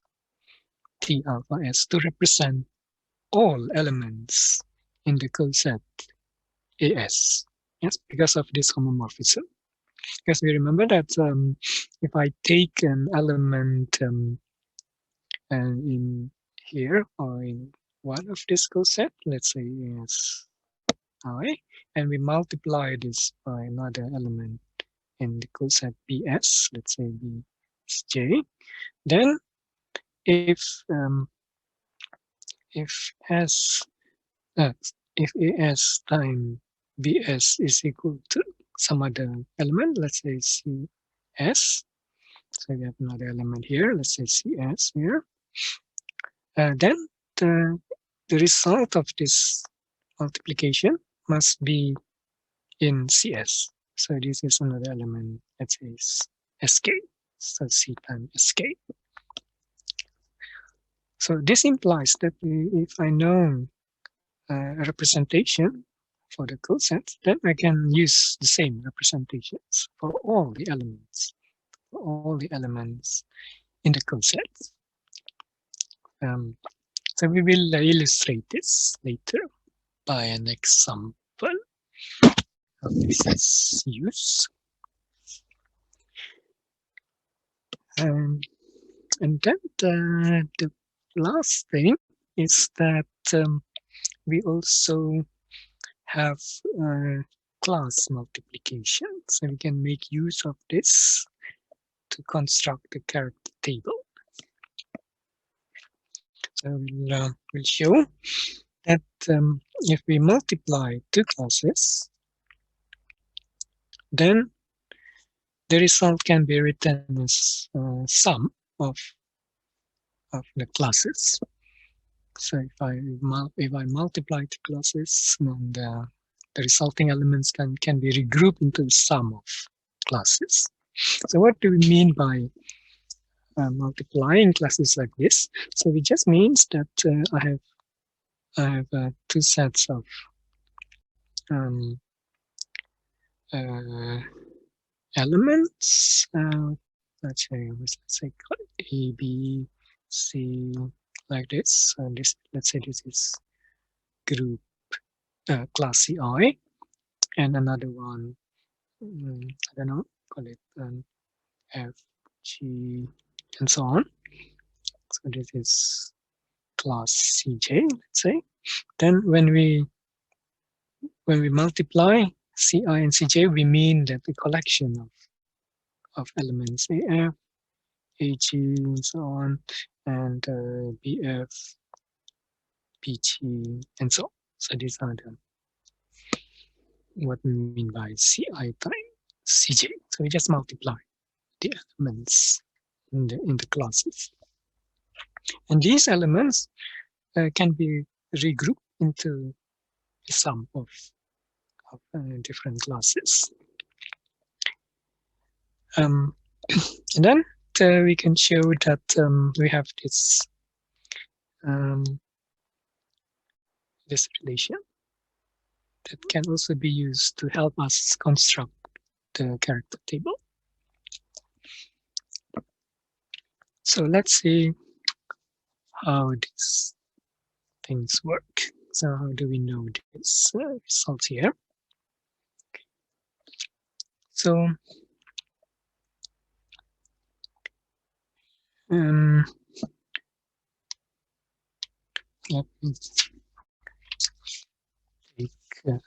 T alpha S to represent all elements in the coset AS. Yes, because of this homomorphism. Because we remember that if I take an element in here or in one of this coset, let's say as I, and we multiply this by another element in the coset BS, let's say BJ, then if S if AS times BS is equal to some other element, let's say CS, so we have another element here, let's say CS here, then the result of this multiplication must be in CS. So this is another element, let's say SK, so C times SK. So this implies that if I know a representation for the coset, then I can use the same representations for all the elements in the coset. So we will illustrate this later by an example of this is used. And then the last thing is that we also have class multiplication. So we can make use of this to construct the character table. So we'll show that if we multiply two classes, then the result can be written as sum of the classes. So if I multiply the classes, then the resulting elements can be regrouped into the sum of classes. So what do we mean by multiplying classes like this? So it just means that I have two sets of elements. Let's say A, B, C, like this. And this, let's say this is group class CI, and another one, I don't know, call it F, G, and so on. So this is class CJ, let's say. Then when we multiply CI and CJ, we mean that the collection of elements AF, AG, and so on, and BF, PG, and so on. So these are what we mean by CI times CJ. So we just multiply the elements in the classes, and these elements can be regrouped into a sum of different classes. And then we can show that we have this this relation that can also be used to help us construct the character table. So let's see how these things work. So how do we know this result here? So Let me take a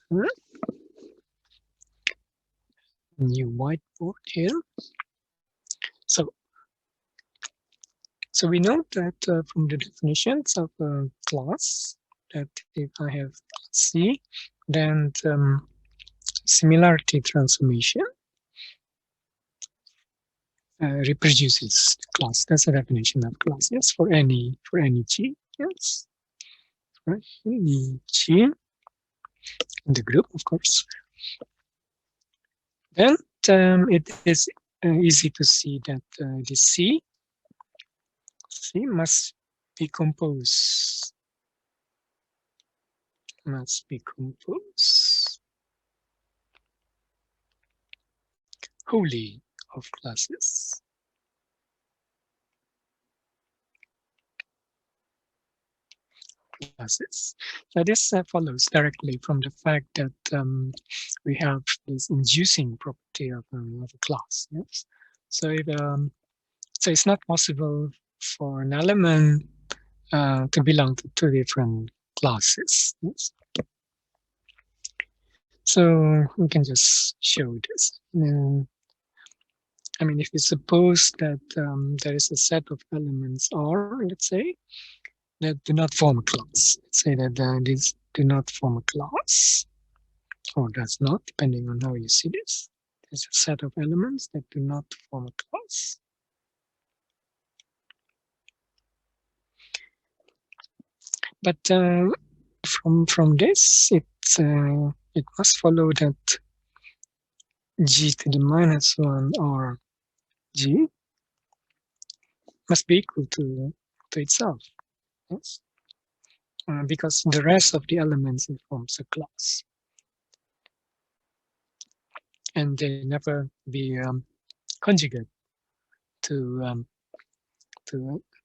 new whiteboard here. So we know that from the definitions of a class, that if I have C, then similarity transformation reproduces the class. That's the definition of class. Yes, for any G. Yes, for any G in the group, of course. Then it is easy to see that the C must be composed wholly of classes. So this follows directly from the fact that we have this inducing property of a class. Yes. So it's not possible for an element to belong to two different classes. Yes. So we can just show this. I mean, if we suppose that there is a set of elements R, let's say, that do not form a class. Let's say that these do not form a class, or does not, depending on how you see this. There's a set of elements that do not form a class. But from this, it must follow that G to the minus 1 or G must be equal to itself. Yes. Because the rest of the elements it forms a class, and they never be conjugate to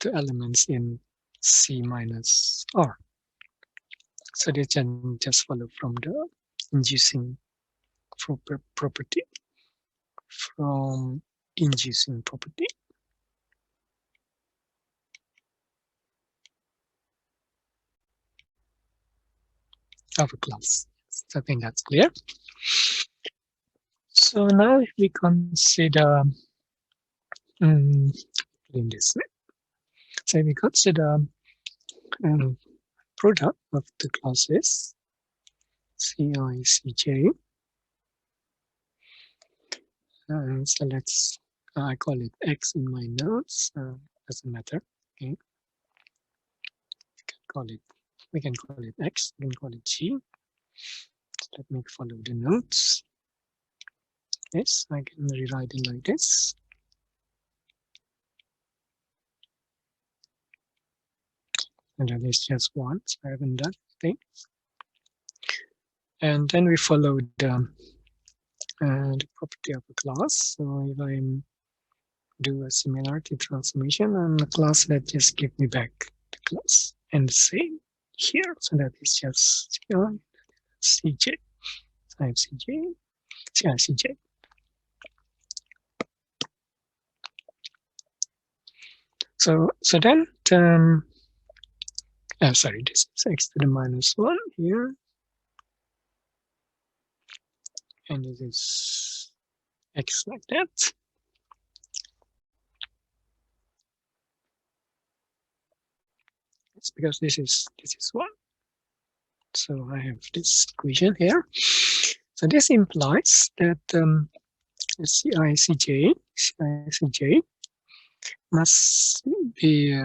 elements in C minus R. So they can just follow from the inducing property, from inducing property of a class. So I think that's clear. So now if we consider in this way, so we consider product of the classes Ci, Cj. So let's I call it X in my notes. Doesn't matter. Okay. We can call it X. We can call it G. Let me follow the notes. Yes, I can rewrite it like this. And that is just one, so I haven't done anything. And then we follow the property of a class. So if I do a similarity transformation on the class, that just give me back the class. And the same here, so that is just Cj. So I have Cj, Cj. So then, sorry, this is X to the minus 1 here. And it is X like that. It's because this is 1. So I have this equation here. So this implies that Cij must be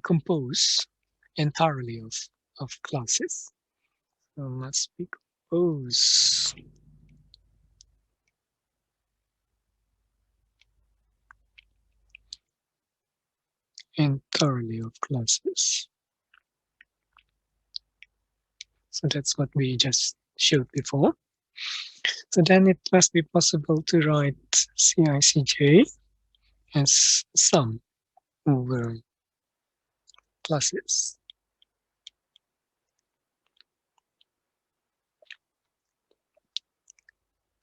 composed entirely of classes. So must be composed entirely of classes. So that's what we just showed before. So then it must be possible to write Cij as sum over classes.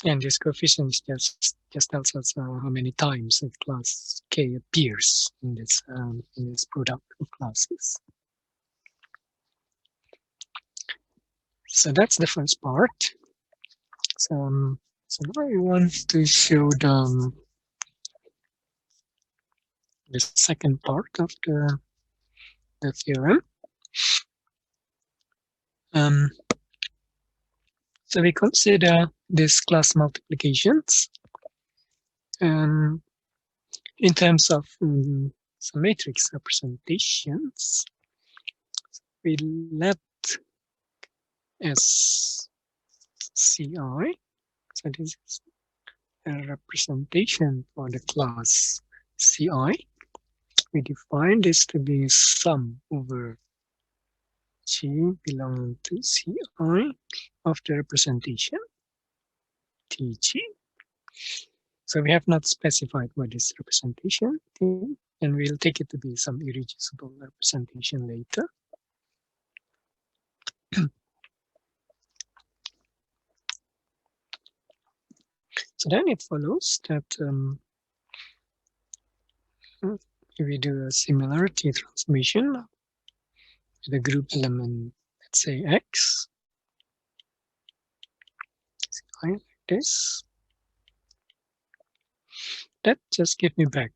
And this coefficient just tells us how many times the class K appears in this product of classes. So that's the first part. So now I want to show the second part of the theorem. So we consider these class multiplications in terms of some matrix representations. We let S Ci, so this is a representation for the class Ci. We define this to be sum over G belonging to Ci of the representation Tg. So we have not specified what is representation, and we'll take it to be some irreducible representation later. So then it follows that if we do a similarity transformation with a group element, let's say X, like this, that just gives me back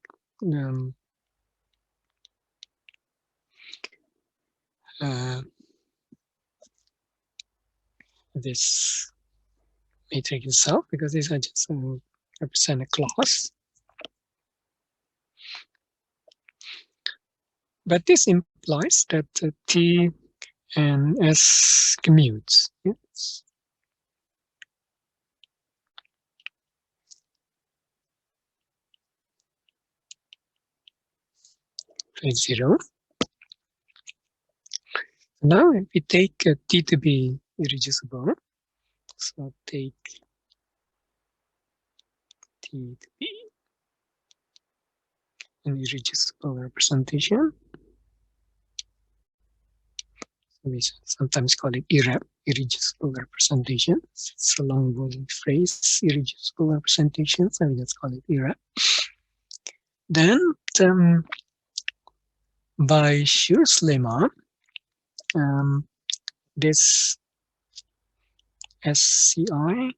this matrix itself, because these are just represent a class. But this implies that T and S commutes. Yes. It's 0. Now if we take T to be irreducible, so take T to be an irreducible representation. We sometimes call it IREP, irreducible representation. It's a long phrase, irreducible representation, so we just call it IREP. Then by Schur's lemma, this SCI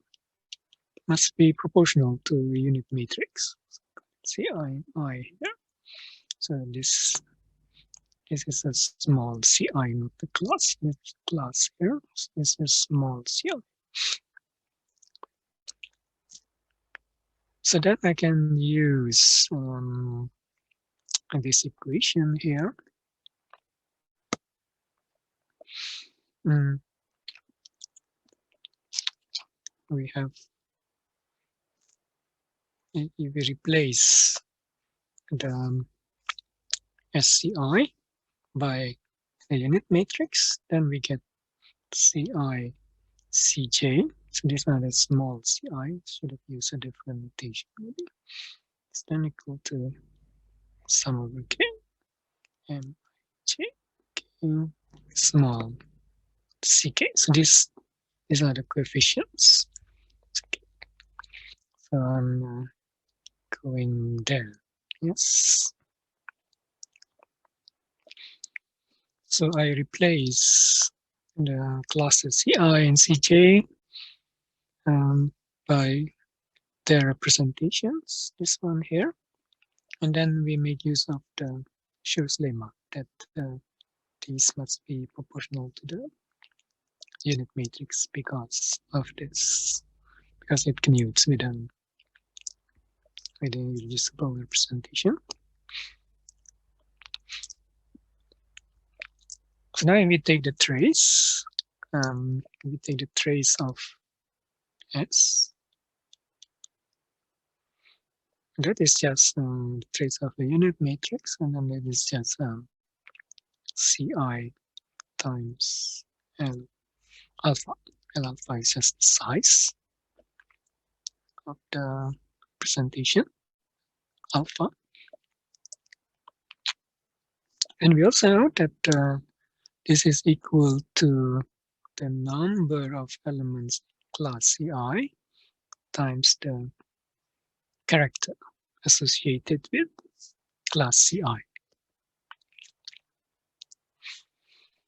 must be proportional to a unit matrix. CI here. So this is a small Ci, not the class. It's class here. This is small Ci. So that I can use this equation here. We have, if we replace the SCI by a unit matrix, then we get Ci Cj. So this one is small Ci. Should have used a different notation. Maybe it's then equal to sum over k and j k small ck. So these are the coefficients. So I'm going there. Yes. So I replace the classes Ci and Cj by their representations, this one here. And then we make use of the Schur's lemma that these must be proportional to the unit matrix because of this, because it commutes with an irreducible representation. So now we take the trace. We take the trace of S. That is just the trace of the unit matrix, and then that is just Ci times L alpha. L alpha is just the size of the representation, alpha. And we also know that this is equal to the number of elements class Ci times the character associated with class Ci.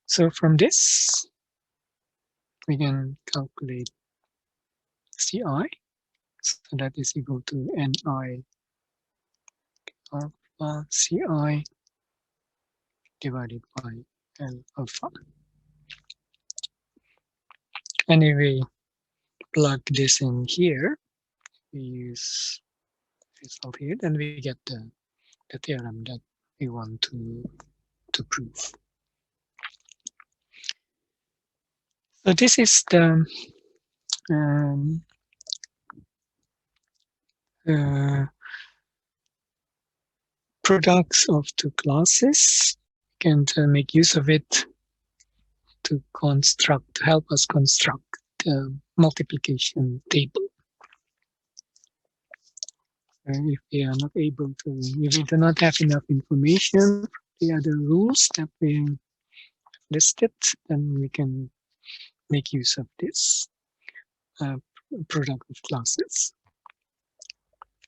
So from this, we can calculate Ci. So that is equal to Ni alpha Ci divided by L alpha. Anyway, plug this in here. We use result here, then we get the theorem that we want to prove. So this is the products of two classes. We can make use of it to help us construct the multiplication table. If we are not able to, if we do not have enough information, the other rules that we listed, then we can make use of this product of classes.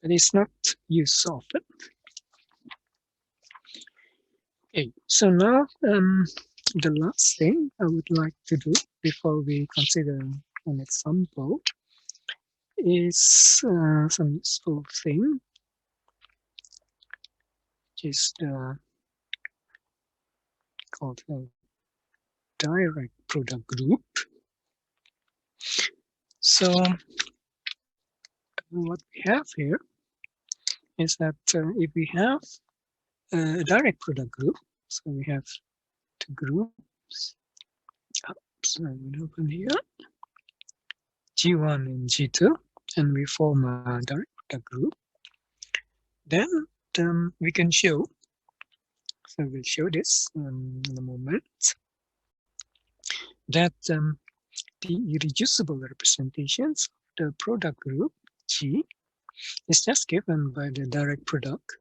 But it's not used so often. Okay, so now the last thing I would like to do before we consider an example is some useful thing, which is called a direct product group. So what we have here is that if we have a direct product group, so we have two groups. So I will open here, G1 and G2, and we form a direct product group. Then we can show, so we'll show this in a moment, that the irreducible representations of the product group G is just given by the direct product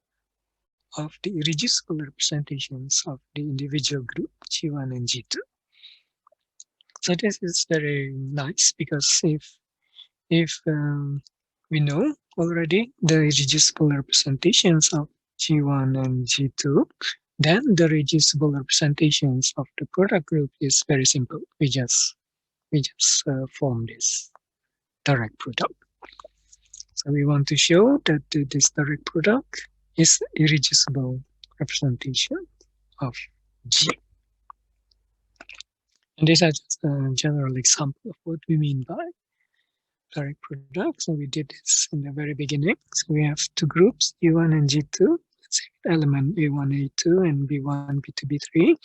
of the irreducible representations of the individual group G1 and G2. So this is very nice because if we know already the irreducible representations of G1 and G2, then the reducible representations of the product group is very simple. We just form this direct product. So we want to show that this direct product is irreducible representation of G. And this is just a general example of what we mean by direct product. So we did this in the very beginning. So we have two groups, G1 and G2. Let's say element B1, A2 and B1, B2, B3.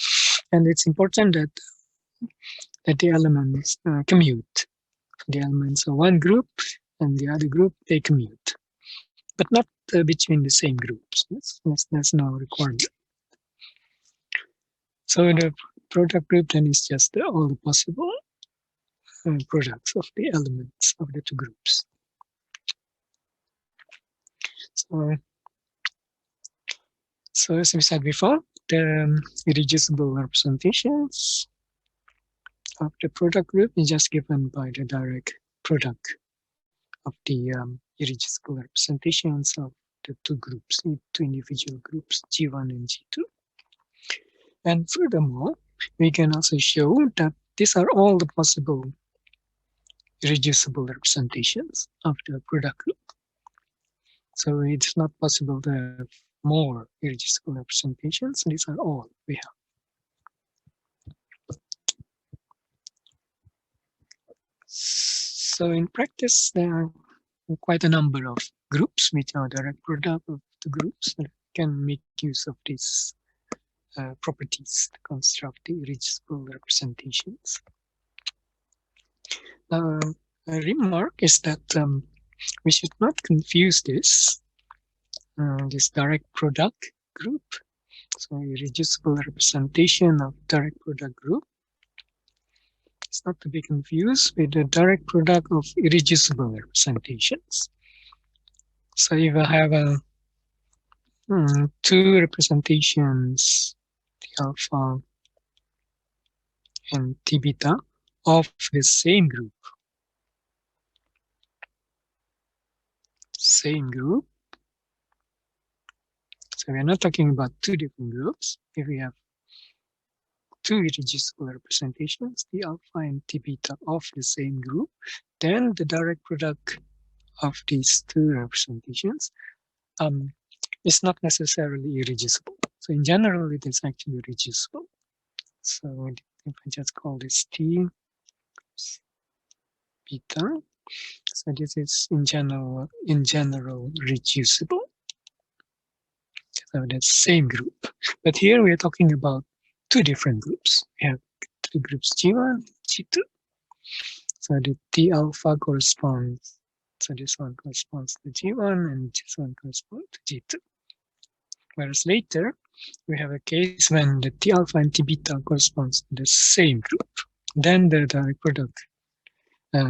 And it's important that the elements commute. The elements of one group and the other group, they commute, but not between the same groups. That's no requirement. So the product group then is just all the possible products of the elements of the two groups. So as we said before, the irreducible representations of the product group is just given by the direct product of the irreducible representations of the two groups, two individual groups, G1 and G2. And furthermore, we can also show that these are all the possible irreducible representations of the product group. So it's not possible to have more irreducible representations. These are all we have. So in practice, there are quite a number of groups which are direct product of the groups that can make use of these properties to construct the irreducible representations. A remark is that we should not confuse this direct product group, so irreducible representation of direct product group. It's not to be confused with the direct product of irreducible representations. So if I have two representations, T alpha and T beta of the same group, same group. So we're not talking about two different groups. If we have two irreducible representations, T alpha and T beta of the same group, then the direct product of these two representations is not necessarily irreducible. So in general, it is actually reducible. So if I just call this T beta, so this is in general reducible. So that's same group. But here we are talking about two different groups. We have two groups G1, G2. So the T alpha corresponds, so this one corresponds to G1 and this one corresponds to G2. Whereas later, we have a case when the T alpha and T beta corresponds to the same group. Then the direct product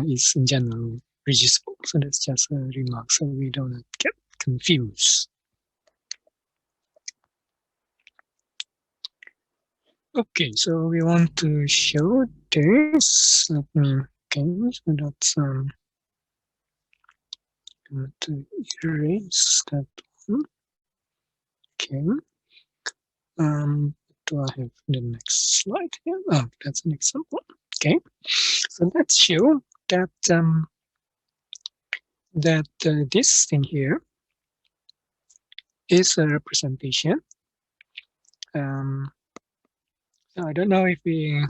is in general reducible. So that's just a remark, so we don't get confused. Okay, so we want to show this. Let me, okay, so that's going to erase that one. Okay. Do I have the next slide here? Oh, that's an example. Okay, so let's show that this thing here is a representation. I don't know if we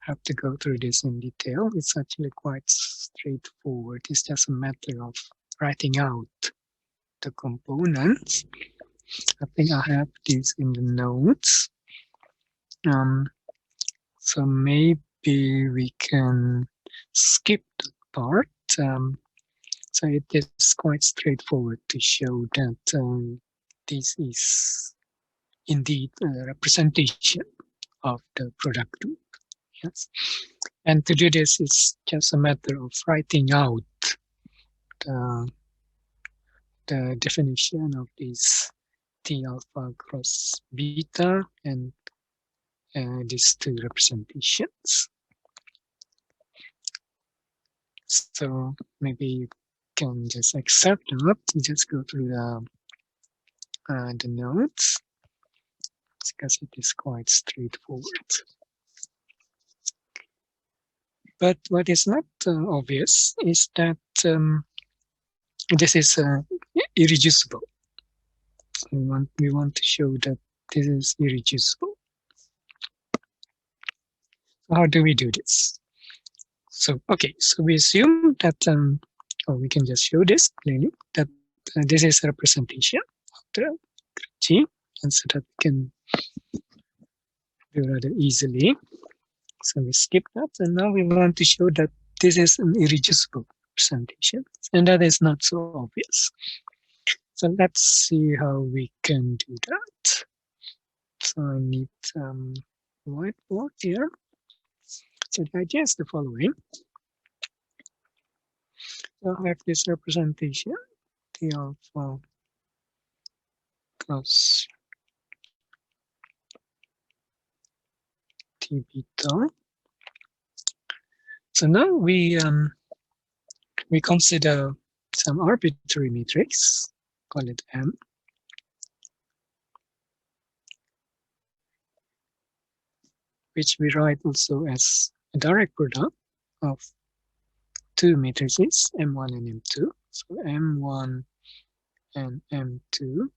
have to go through this in detail. It's actually quite straightforward. It's just a matter of writing out the components. I think I have this in the notes. So maybe we can skip the part. So it is quite straightforward to show that this is indeed a representation of the product group. Yes, and to do this, it's just a matter of writing out the definition of this T alpha cross beta and these two representations. So maybe you can just accept that. You just go through the notes because it is quite straightforward. But what is not obvious is that this is irreducible. We want to show that this is irreducible. How do we do this? So, okay, so we assume that, or we can just show this clearly, that this is a representation of the G, and so that we can do rather easily. So we skip that, and now we want to show that this is an irreducible representation, and that is not so obvious. So let's see how we can do that. So I need whiteboard here. So the idea is the following. So I have this representation, T alpha plus T beta. So now we consider some arbitrary matrix, call it M. Which we write also as a direct product of two matrices, M1 and M2. So M1 and M2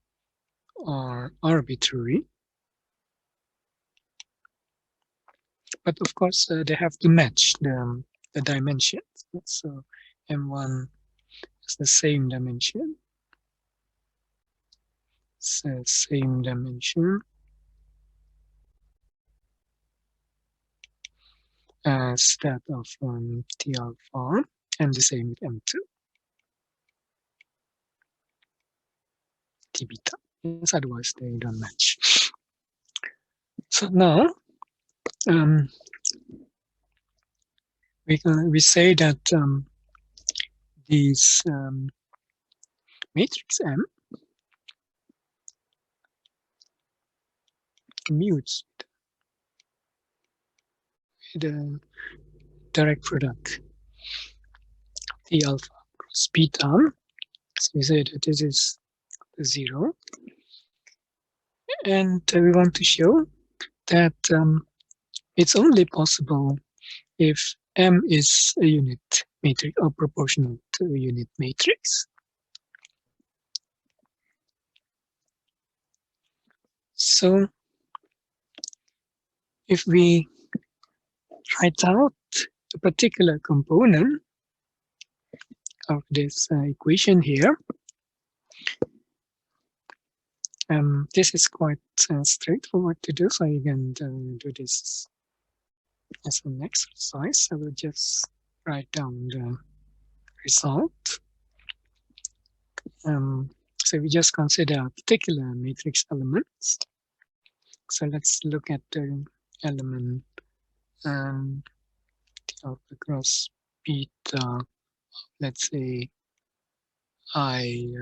are arbitrary. But of course, they have to match the dimensions. So M1 is the same dimension. So same dimension as that of T alpha, and the same with M2. T beta. Yes, otherwise they don't match. So now we say that these matrix M commutes the direct product T alpha cross beta So we say that this is 0. And we want to show that it's only possible if M is a unit matrix or proportional to a unit matrix. So if we write out a particular component of this equation here, this is quite straightforward to do, so you can do this as an exercise. I will just write down the result. So we just consider particular matrix elements. So let's look at the element alpha cross beta, let's say I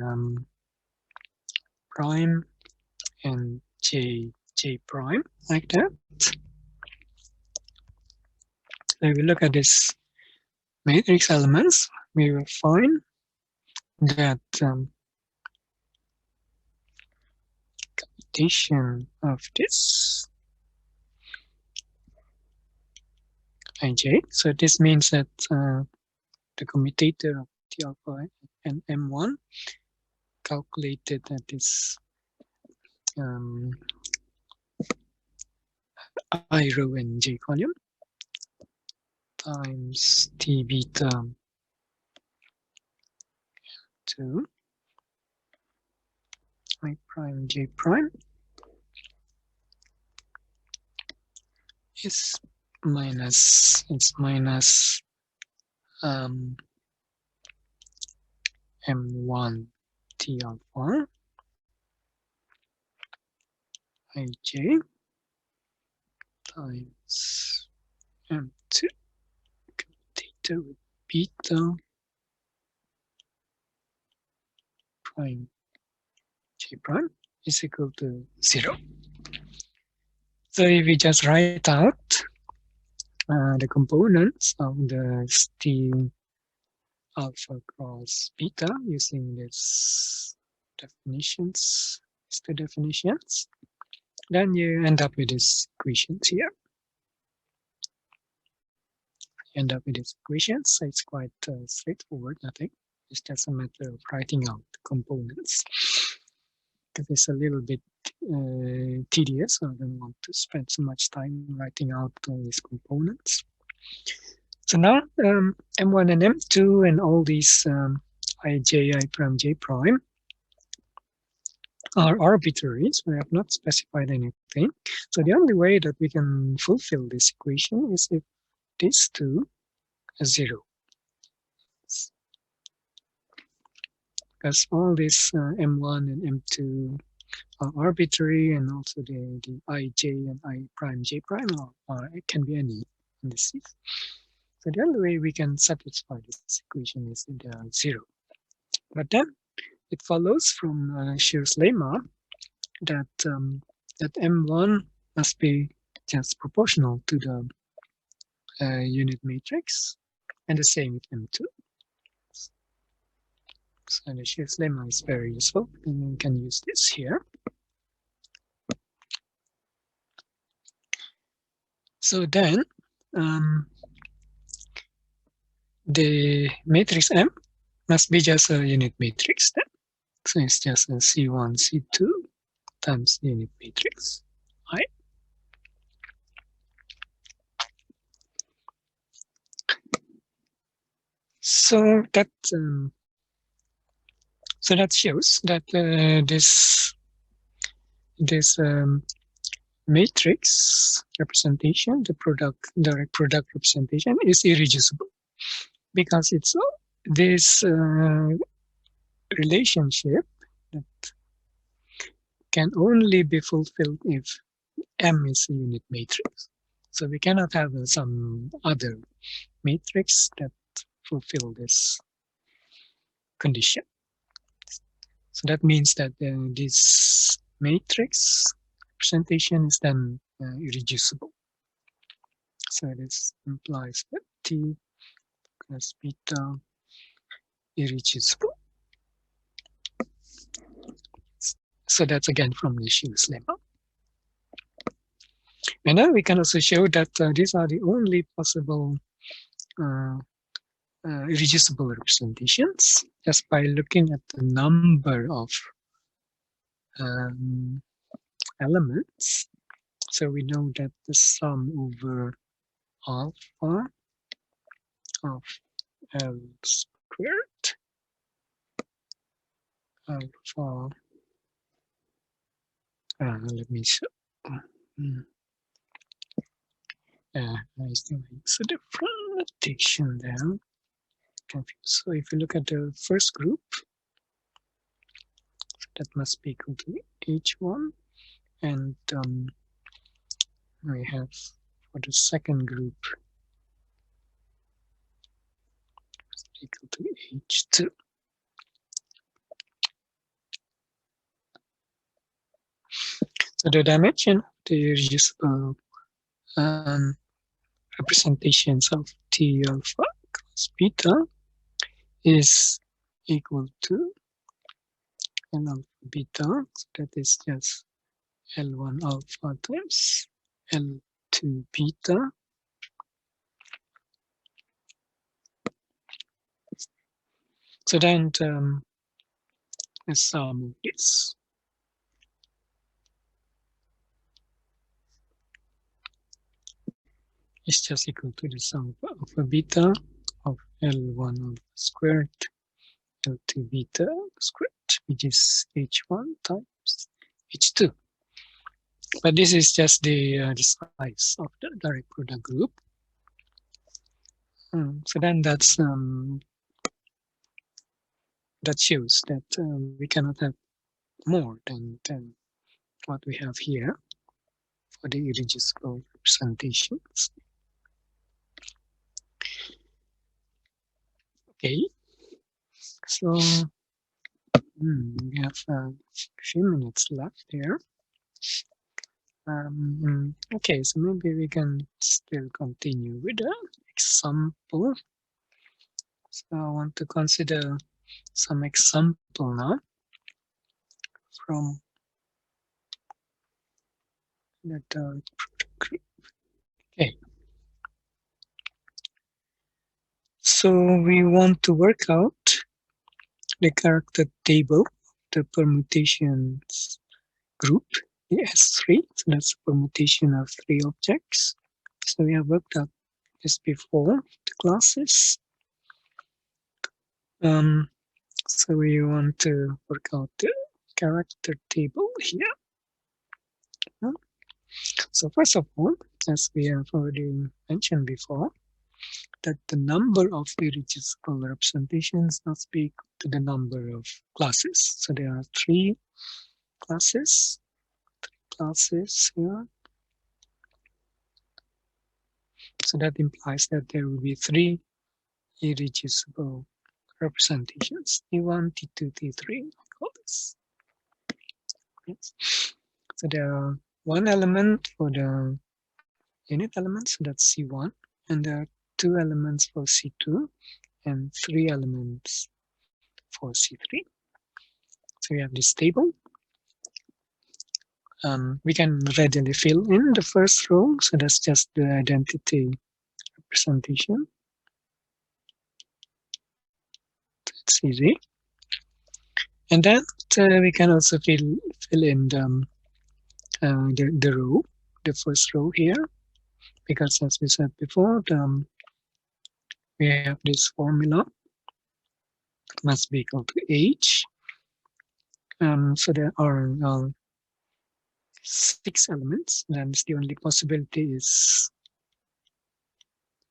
prime and j prime, like that. So if we look at this matrix elements, we will find that commutation of this ij. So this means that the commutator of T alpha and M1 calculated at this I row and j column times T beta 2 I prime j prime is minus M1 T alpha ij times M2 theta with beta prime j prime is equal to 0. So if we just write out the components of the T alpha cross beta using this definitions, the definitions, then you end up with these equations here. You end up with these equations, so it's quite straightforward, I think. It's just a matter of writing out the components. Because it's a little bit tedious, so I don't want to spend so much time writing out all these components. So now M1 and M2 and all these ij, I prime, j prime are arbitraries. We have not specified anything. So the only way that we can fulfill this equation is if these two are 0. Because all these M1 and M2 are arbitrary, and also the ij and I prime, j prime it can be any indices. So the only way we can satisfy this equation is if they are 0. But then it follows from Schur's lemma that that M1 must be just proportional to the unit matrix, and the same with M2. So the Schur's lemma is very useful, and we can use this here. So then the matrix M must be just a unit matrix then. So it's just a C1, C2 times unit matrix I. So that shows that this matrix representation, the direct product representation, is irreducible, because it's this relationship that can only be fulfilled if M is a unit matrix. So we cannot have some other matrix that fulfill this condition. So that means that this matrix representation is then irreducible. So this implies that T plus beta irreducible. So that's again from Leshul's lemma. And then we can also show that these are the only possible irreducible representations just by looking at the number of elements. So we know that the sum over alpha of L squared alpha, let me show. I think it's a different notation there. Confused. So if you look at the first group, that must be equal to H1, and we have for the second group equal to H2. So the dimension of the irreducible representations of T alpha cos beta is equal to L alpha beta. So that is just L1 alpha times L2 beta. So then the sum of this is just equal to the sum of alpha beta of L1 alpha squared L2 beta squared, which is H1 times H2. But this is just the size of the direct product group. So then that shows that we cannot have more than what we have here for the irreducible representations. Okay, so we have a few minutes left here. Okay, so maybe we can still continue with the example. So I want to consider some example now from the product group. Okay. So we want to work out the character table, the permutations group, the S3. So that's a permutation of 3 objects. So we have worked out this before, the classes. So we want to work out the character table here. So first of all, as we have already mentioned before, that the number of irreducible representations must be equal to the number of classes. So there are 3 classes here. So that implies that there will be 3 irreducible representations, T1, T2, T3, like all this. Yes. So there are 1 element for the unit element, so that's C1, and there are 2 elements for C2 and 3 elements for C3. So we have this table. We can readily fill in the first row, so that's just the identity representation. It's easy. And then we can also fill in the row, the first row here, because as we said before, we have this formula must be equal to H. So there are 6 elements, and the only possibility is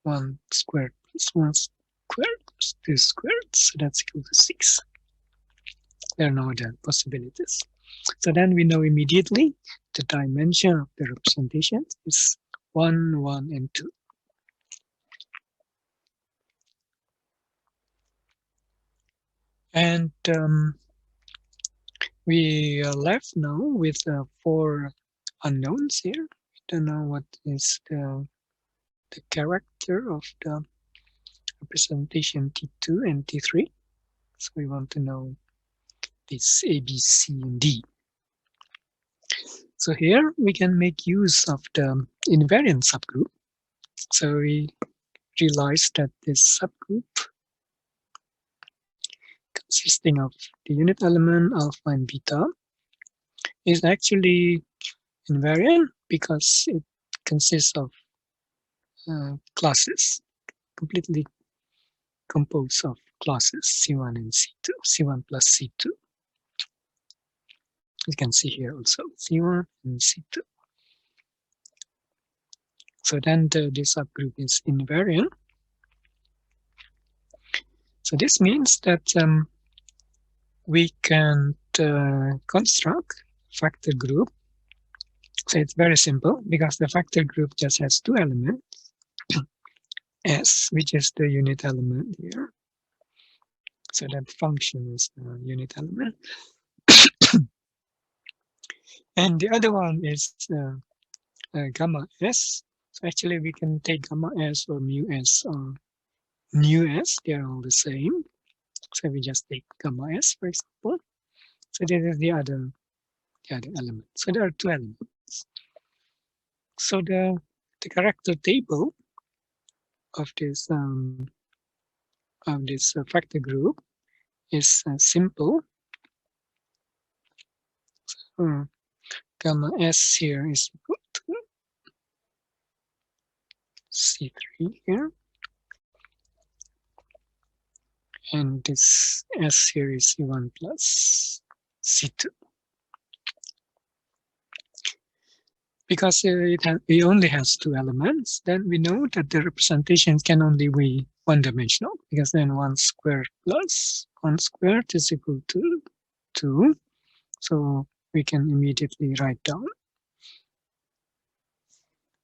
1 squared plus 1 squared plus 2 squared, so that's equal to 6. There are no other possibilities. So then we know immediately the dimension of the representation is 1, 1, and 2. And we are left now with 4 unknowns here. We don't know what is the character of the representation T2 and T3. So we want to know this A, B, C, and D. So here we can make use of the invariant subgroup. So we realize that this subgroup consisting of the unit element alpha and beta is actually invariant because it consists of classes, completely composed of classes C1 and C2, C1 plus C2. You can see here also C1 and C2. So then this subgroup is invariant. So this means that we can construct factor group. So it's very simple because the factor group just has two elements, S, which is the unit element here. So that function is the unit element. And the other one is gamma S. So actually we can take gamma S or mu S or nu S, they are all the same. So we just take gamma S, for example. So this is the other element. So there are two elements. So the character table of this factor group is simple. So, gamma S here is equal to C3 here. And this S here is C1 plus C2. Because it only has two elements, then we know that the representation can only be one-dimensional, because then 1 squared plus 1 squared is equal to 2. So we can immediately write down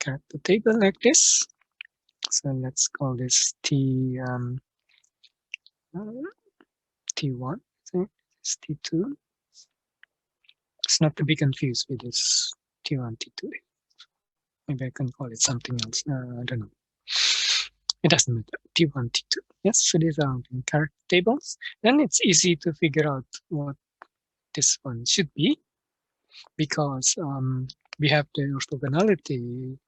character table like this. So let's call this T1, it's T2. It's not to be confused with this T1, T2. Maybe I can call it something else. I don't know. It doesn't matter. T1, T2. Yes, so these are the character tables. Then it's easy to figure out what this one should be, because we have the orthogonality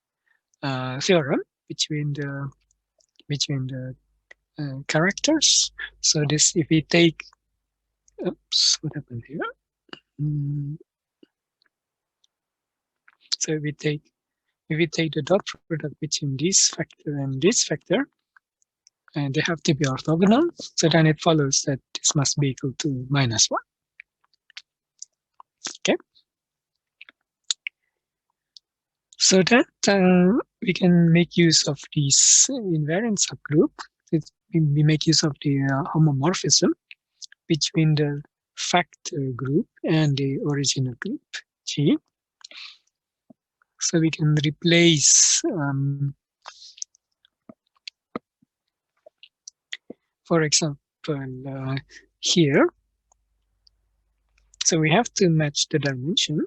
theorem between the characters. So this, if we take, oops, what happened here? So if we take the dot product between this factor and this factor, and they have to be orthogonal, so then it follows that this must be equal to -1. Okay. So that we can make use of this invariant subgroup. We make use of the homomorphism between the factor group and the original group G. So we can replace, for example, here. So we have to match the dimension.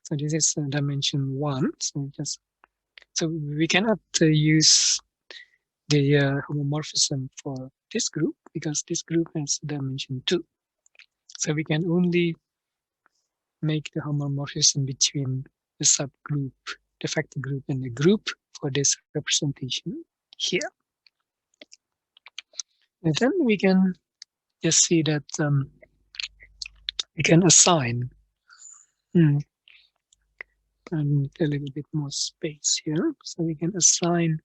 So this is dimension 1. So we cannot use the homomorphism for this group because this group has dimension 2. So we can only make the homomorphism between the subgroup, the factor group, and the group for this representation here. And then we can just see that we can assign and a little bit more space here. So we can assign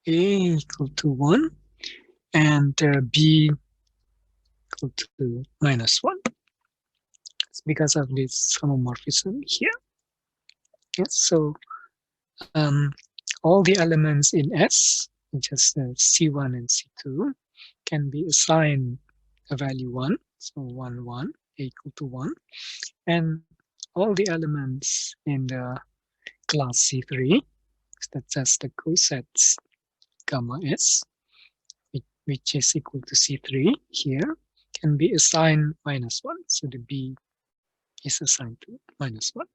A equal to 1 and B equal to -1. It's because of this homomorphism here. Yes, so all the elements in S, which is C1 and C2, can be assigned a value 1. So 1, 1, A equal to 1. And all the elements in the class C3, that's just the cosets gamma S, which is equal to C3 here, can be assigned -1. So the B is assigned to -1.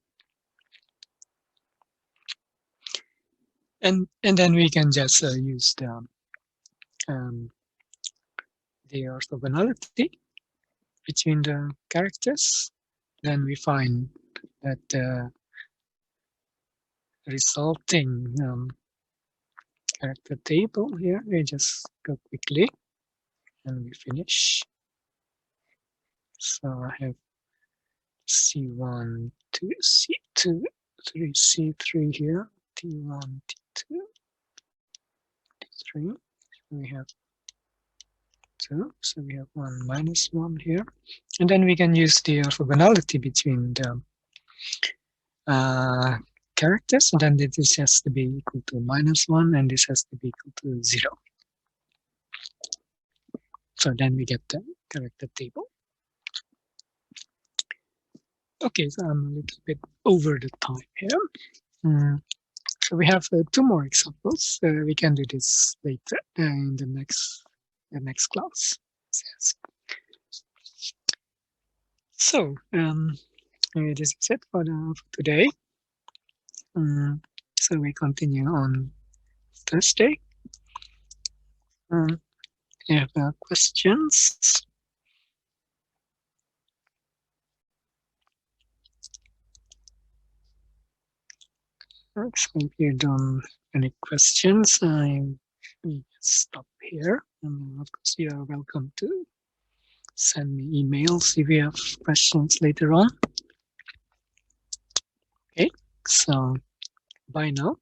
And then we can just use the orthogonality between the characters. Then we find that resulting character table here. We just go quickly and we finish. So I have C1 to C2, 3, C3 here, T1, T2, T3. We have 2, so we have 1 minus 1 here. And then we can use the orthogonality between the characters, and then this has to be equal to -1, and this has to be equal to 0. So then we get the character table. Okay, so I'm a little bit over the time here. So we have 2 more examples. We can do this later in the next class. Yes. So this is it for today. So we continue on Thursday. If you have questions. So if you don't have any questions, I will stop here. And of course, you are welcome to send me emails if you have questions later on. Okay, so bye now.